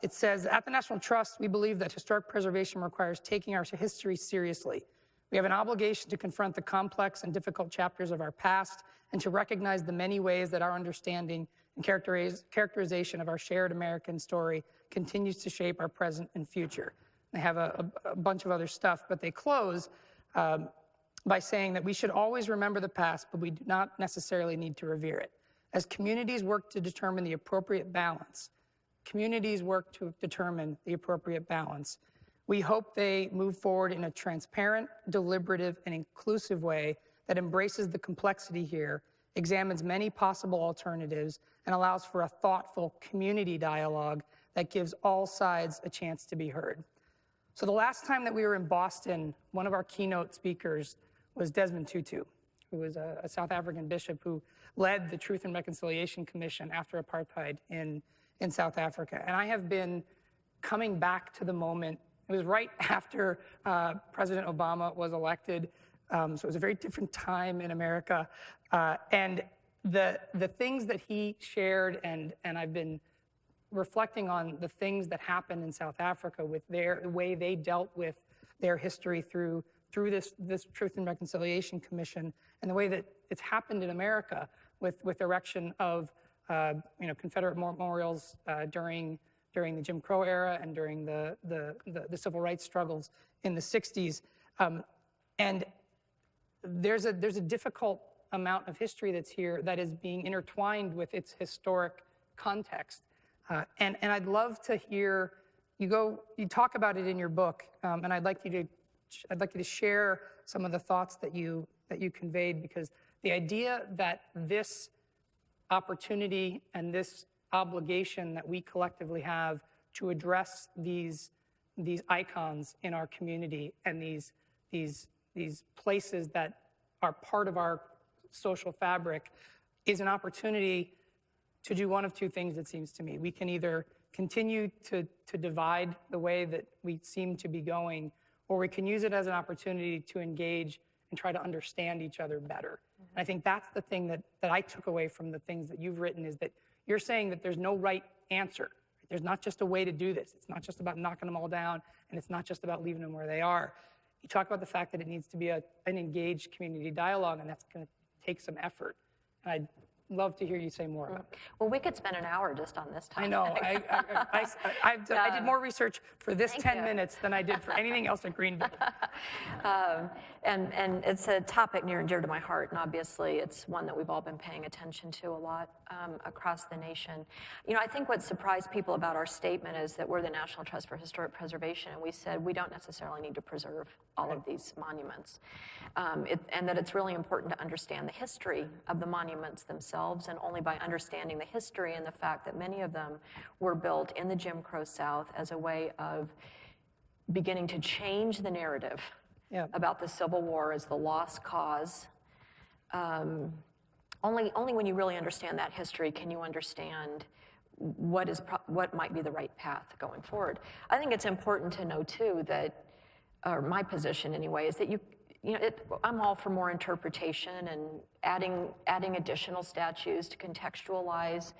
it says, at the National Trust, we believe that historic preservation requires taking our history seriously. We have an obligation to confront the complex and difficult chapters of our past and to recognize the many ways that our understanding and characterization of our shared American story continues to shape our present and future. They have a bunch of other stuff, but they close by saying that we should always remember the past, but we do not necessarily need to revere it. As communities work to determine the appropriate balance, we hope they move forward in a transparent, deliberative, and inclusive way that embraces the complexity here, examines many possible alternatives, and allows for a thoughtful community dialogue that gives all sides a chance to be heard. So the last time that we were in Boston, one of our keynote speakers was Desmond Tutu, who was a South African bishop who led the Truth and Reconciliation Commission after apartheid in South Africa. And I have been coming back to the moment. It was right after President Obama was elected, so it was a very different time in America. And the things that he shared, and I've been reflecting on the things that happened in South Africa with the way they dealt with their history through this Truth and Reconciliation Commission, and the way that it's happened in America with erection of Confederate memorials during the Jim Crow era and during the civil rights struggles in the 60s. And there's a difficult amount of history that's here that is being intertwined with its historic context. And I'd love to hear you talk about it in your book, and I'd like you to share some of the thoughts that you conveyed, because the idea that this opportunity and this obligation that we collectively have to address these icons in our community and these places that are part of our social fabric is an opportunity to do one of two things, it seems to me. We can either continue to divide the way that we seem to be going, or we can use it as an opportunity to engage and try to understand each other better. And I think that's the thing that I took away from the things that you've written, is that you're saying that there's no right answer. There's not just a way to do this. It's not just about knocking them all down, and it's not just about leaving them where they are. You talk about the fact that it needs to be an engaged community dialogue, and that's going to take some effort. And I'd love to hear you say more about it. Well, we could spend an hour just on this topic. I know. I did more research for this 10 minutes than I did for anything else at Greenville. And it's a topic near and dear to my heart, and obviously it's one that we've all been paying attention to a lot across the nation. You know, I think what surprised people about our statement is that we're the National Trust for Historic Preservation, and we said we don't necessarily need to preserve all of these monuments, and that it's really important to understand the history of the monuments themselves, and only by understanding the history and the fact that many of them were built in the Jim Crow South as a way of beginning to change the narrative about the Civil War as the lost cause. Only when you really understand that history can you understand what might be the right path going forward. I think it's important to know too that, or my position anyway, is that I'm all for more interpretation and adding additional statues to contextualize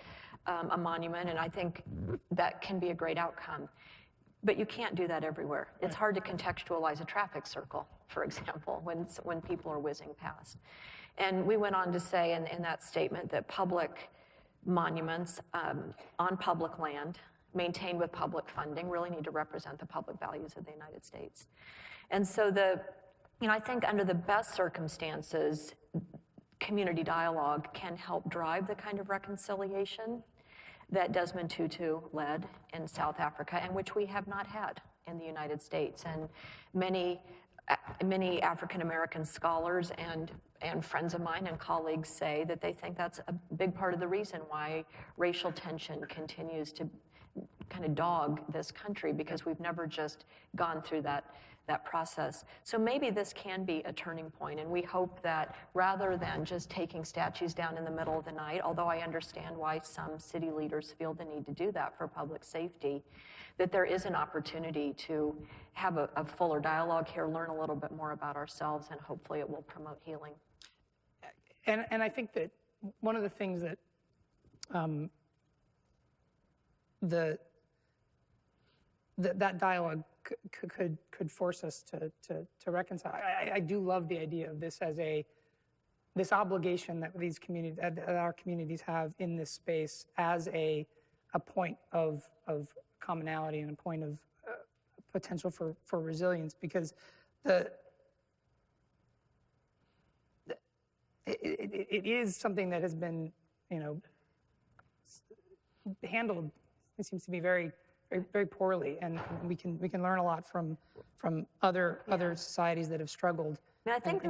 a monument, and I think that can be a great outcome. But you can't do that everywhere. It's hard to contextualize a traffic circle, for example, when people are whizzing past. And we went on to say in that statement that public monuments on public land, maintained with public funding, really need to represent the public values of the United States. And so I think under the best circumstances, community dialogue can help drive the kind of reconciliation that Desmond Tutu led in South Africa, and which we have not had in the United States. And many African-American scholars and friends of mine and colleagues say that they think that's a big part of the reason why racial tension continues to kind of dog this country, because we've never just gone through that process. So maybe this can be a turning point, and we hope that rather than just taking statues down in the middle of the night, although I understand why some city leaders feel the need to do that for public safety, that there is an opportunity to have a fuller dialogue here, learn a little bit more about ourselves, and hopefully it will promote healing. And I think that one of the things that that dialogue could force us to reconcile. I do love the idea of this as this obligation that that our communities have in this space as a point of commonality and a point of potential for resilience, because it is something that has been handled, it seems to be very poorly, and we can learn a lot from other societies that have struggled. I think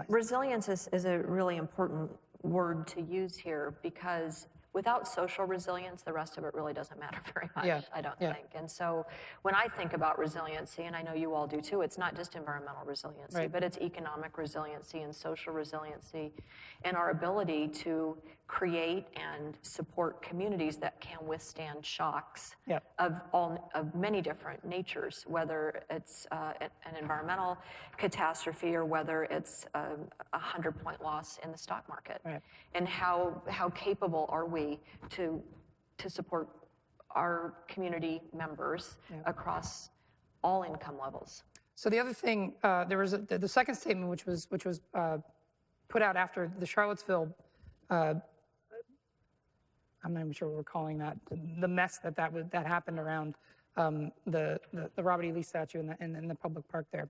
resilience is a really important word to use here, because without social resilience, the rest of it really doesn't matter very much, I don't think. And so when I think about resiliency, and I know you all do too, it's not just environmental resiliency, but it's economic resiliency and social resiliency, and our ability to create and support communities that can withstand shocks of many different natures, whether it's an environmental catastrophe or whether it's a 100-point loss in the stock market. And how capable are we to support our community members across all income levels? So the other thing, there was the second statement, which was put out after the Charlottesville. I'm not even sure what we're calling that. The mess that happened around the Robert E. Lee statue in the public park there.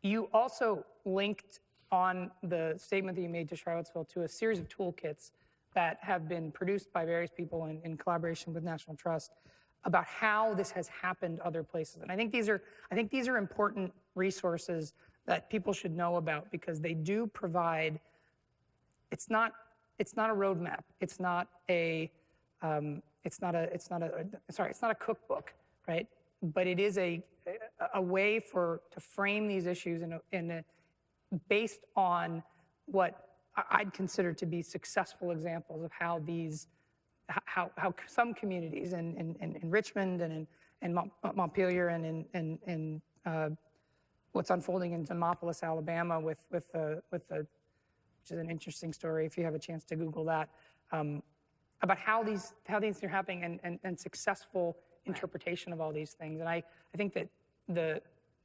You also linked on the statement that you made to Charlottesville to a series of toolkits that have been produced by various people in collaboration with National Trust about how this has happened other places. And I think these are important resources that people should know about, because they do provide. It's not a roadmap. It's not a cookbook, right? But it is a way to frame these issues based on what I'd consider to be successful examples of how some communities in Richmond and in Montpelier and in what's unfolding in Demopolis, Alabama, with the which is an interesting story if you have a chance to Google that, about how these are happening and successful interpretation of all these things. And I think that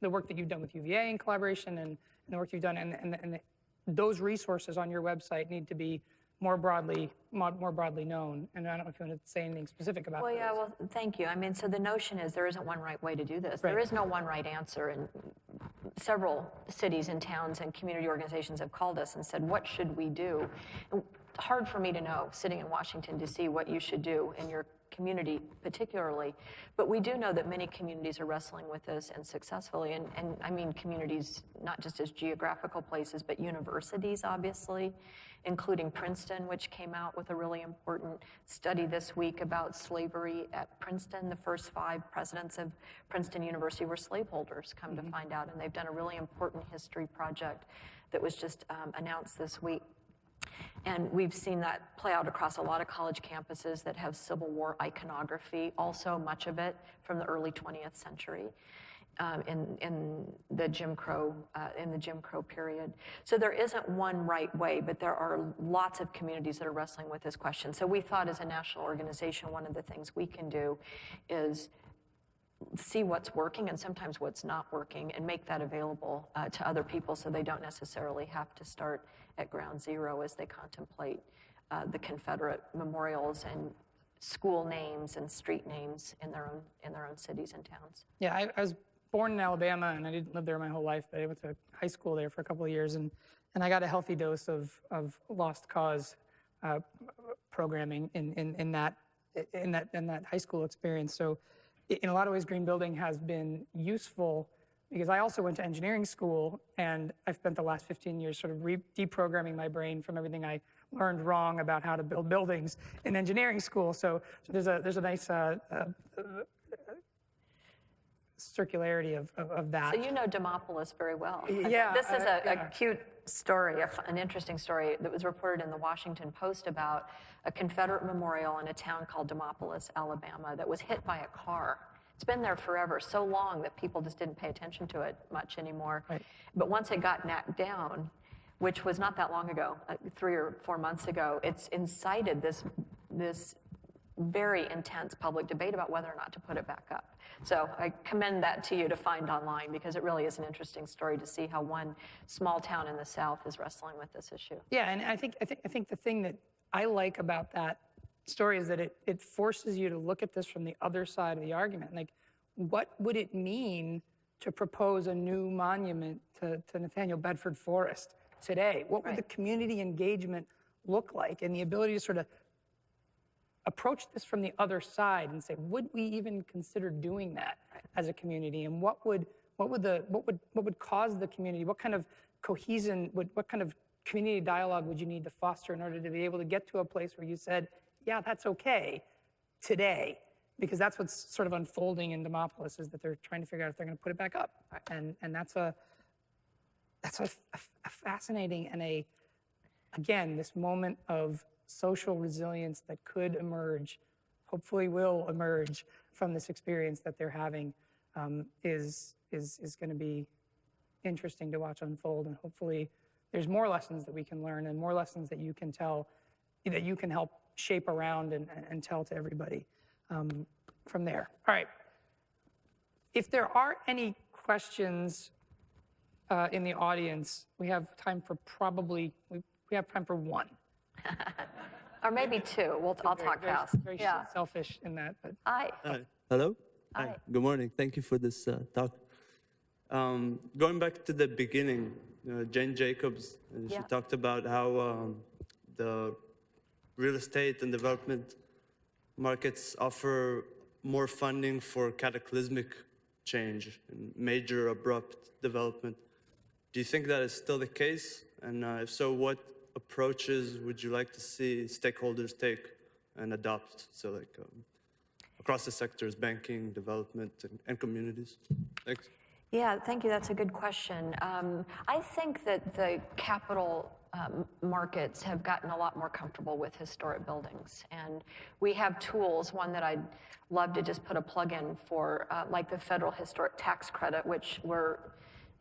the work that you've done with UVA in collaboration and the work you've done and those resources on your website need to be more broadly known. And I don't know if you want to say anything specific about Well, those. yeah, well, thank you. I mean, so the notion is there isn't one right way to do this. Right. There is no one right answer. And several cities and towns and community organizations have called us and said, what should we do? And it's hard for me to know, sitting in Washington, D.C., what you should do in your community particularly. But we do know that many communities are wrestling with this and successfully. And I mean communities not just as geographical places, but universities, obviously, including Princeton, which came out with a really important study this week about slavery at Princeton. The first 5 presidents of Princeton University were slaveholders, come to find out. And they've done a really important history project that was just announced this week. And we've seen that play out across a lot of college campuses that have Civil War iconography, also much of it from the early 20th century. In the Jim Crow period. So there isn't one right way, but there are lots of communities that are wrestling with this question. So we thought as a national organization, one of the things we can do is see what's working and sometimes what's not working and make that available to other people so they don't necessarily have to start at ground zero as they contemplate the Confederate memorials and school names and street names in their own cities and towns. Yeah, I was born in Alabama, and I didn't live there my whole life, but I went to high school there for a couple of years, and I got a healthy dose of lost cause programming in that high school experience. So in a lot of ways, green building has been useful because I also went to engineering school, and I've spent the last 15 years sort of deprogramming my brain from everything I learned wrong about how to build buildings in engineering school. So there's a nice circularity of that. So you know Demopolis very well. Yeah. This is a cute story, an interesting story that was reported in the Washington Post about a Confederate memorial in a town called Demopolis, Alabama, that was hit by a car. It's been there forever, so long that people just didn't pay attention to it much anymore. Right. But once it got knocked down, which was not that long ago, 3 or 4 months ago, it's incited this very intense public debate about whether or not to put it back up. So I commend that to you to find online because it really is an interesting story to see how one small town in the South is wrestling with this issue. Yeah, and I think the thing that I like about that story is that it forces you to look at this from the other side of the argument. Like, what would it mean to propose a new monument to Nathaniel Bedford Forrest today? What would the community engagement look like, and the ability to sort of approach this from the other side and say, would we even consider doing that as a community? And what would cause the community? What kind of cohesion? What kind of community dialogue would you need to foster in order to be able to get to a place where you said, yeah, that's okay today? Because that's what's sort of unfolding in Demopolis, is that they're trying to figure out if they're going to put it back up. And that's a fascinating and again, this moment of social resilience that could emerge, hopefully will emerge from this experience that they're having, is going to be interesting to watch unfold. And hopefully there's more lessons that we can learn and more lessons that you can tell, that you can help shape around and tell to everybody from there. All right. If there are any questions in the audience, we have time for we have time for one. Or maybe 2. I'll talk fast. Very selfish in that. But. Hi. Hello? Hi. Good morning. Thank you for this talk. Going back to the beginning, Jane Jacobs, she talked about how the real estate and development markets offer more funding for cataclysmic change and major abrupt development. Do you think that is still the case? And if so, what approaches would you like to see stakeholders take and adopt? So like across the sectors, banking, development, and communities. Thanks. Yeah, thank you. That's a good question. I think that the capital markets have gotten a lot more comfortable with historic buildings. And we have tools, one that I'd love to just put a plug in for, like the federal historic tax credit, which we're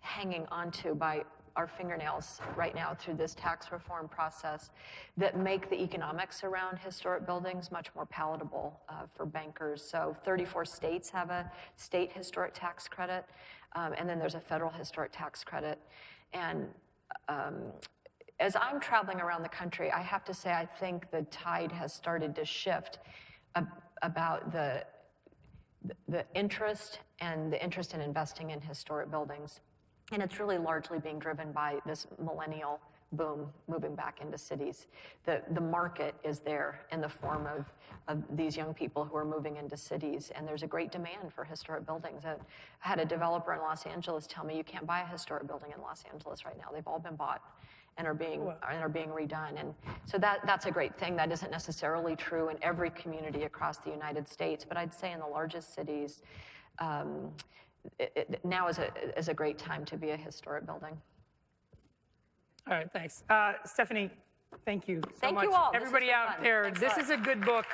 hanging onto by our fingernails right now through this tax reform process, that make the economics around historic buildings much more palatable for bankers. So 34 states have a state historic tax credit, and then there's a federal historic tax credit. And as I'm traveling around the country, I have to say I think the tide has started to shift about the interest and the interest in investing in historic buildings. And it's really largely being driven by this millennial boom moving back into cities. The market is there in the form of these young people who are moving into cities, and there's a great demand for historic buildings. I had a developer in Los Angeles tell me you can't buy a historic building in Los Angeles right now. They've all been bought and are being redone. And so that's a great thing. That isn't necessarily true in every community across the United States, but I'd say in the largest cities, now is a great time to be a historic building. All right, thanks. Stephanie, thank you so Thank much. you all. Everybody out there, this is a good book.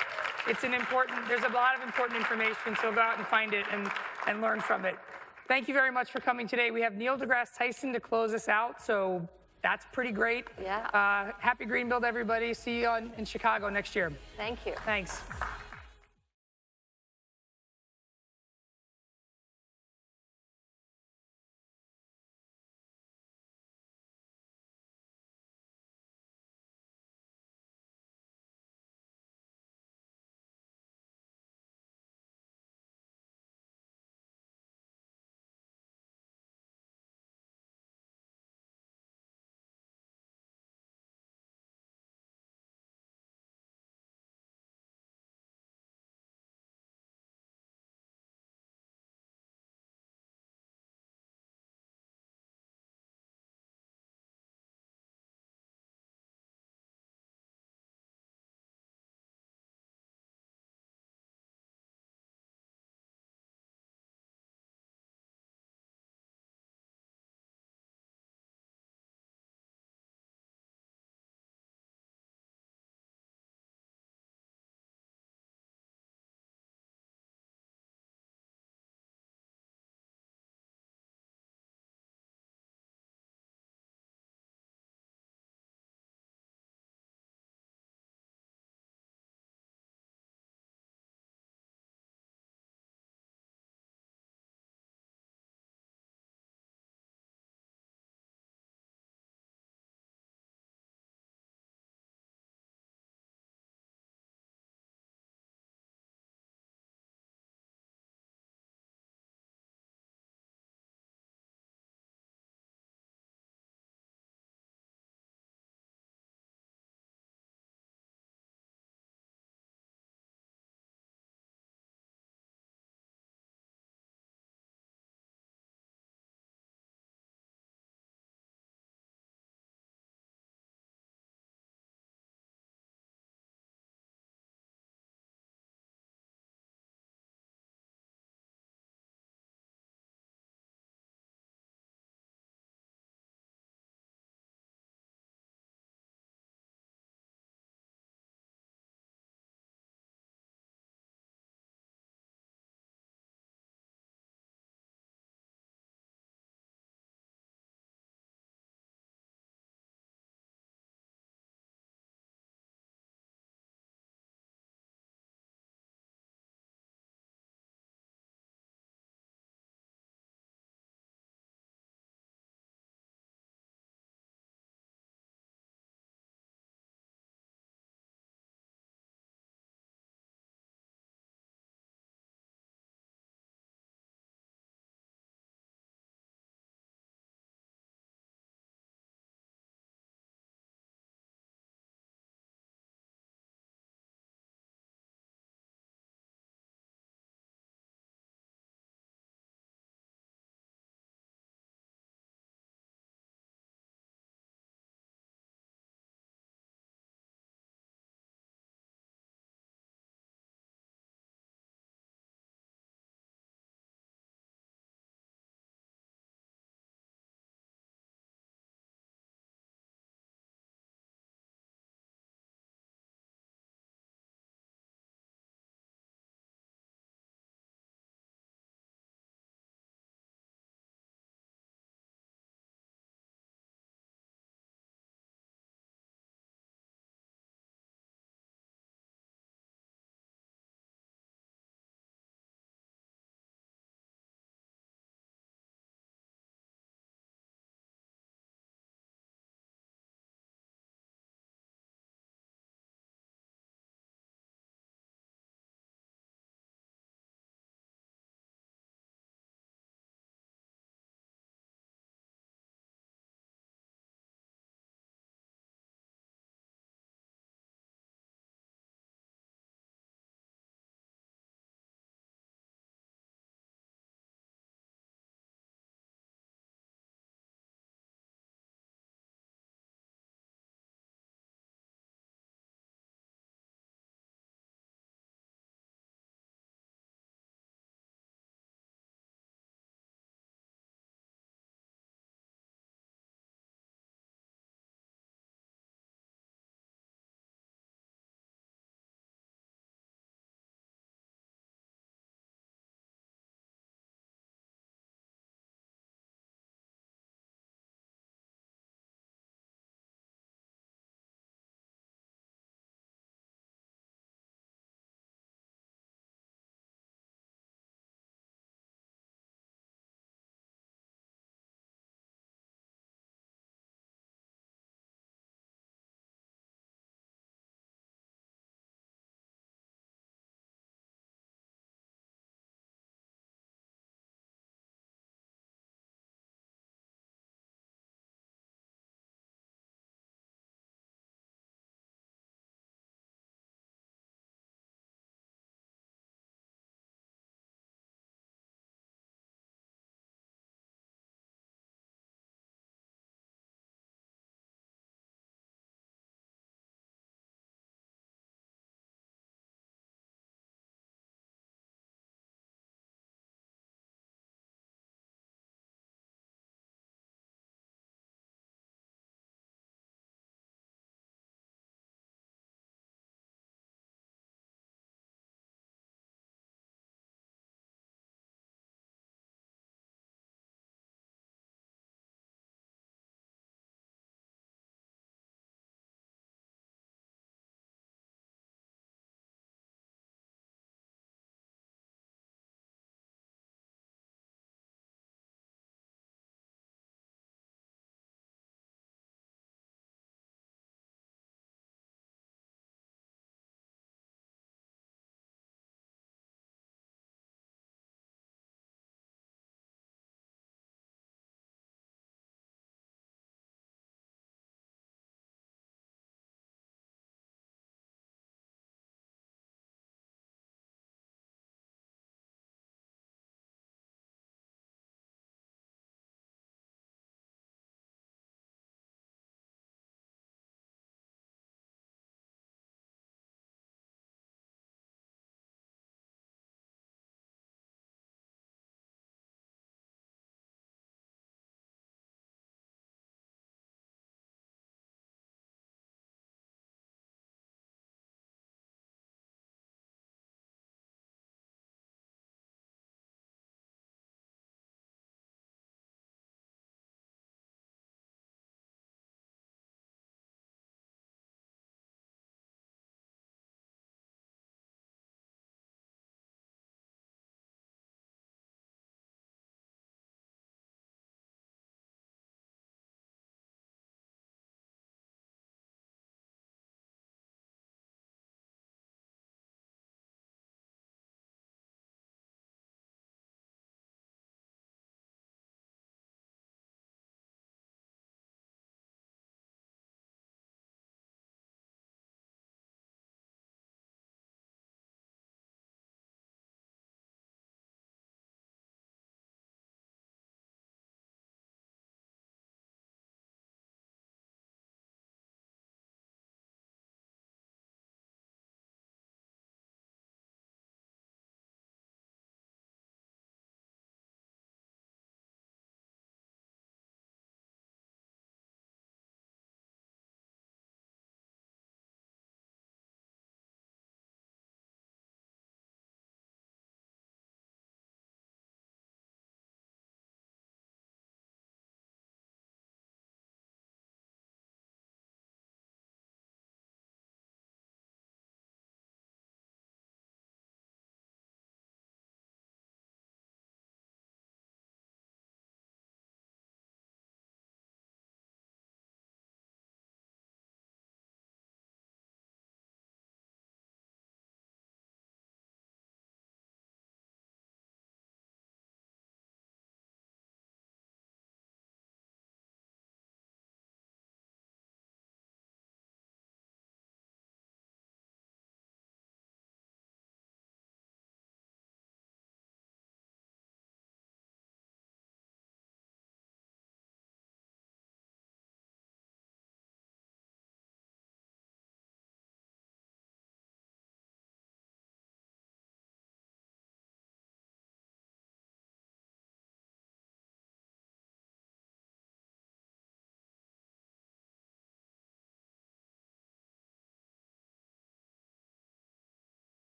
It's an important, there's a lot of important information, so go out and find it and learn from it. Thank you very much for coming today. We have Neil deGrasse Tyson to close us out, so that's pretty great. Yeah. Happy Greenbuild, everybody. See you in Chicago next year. Thank you. Thanks.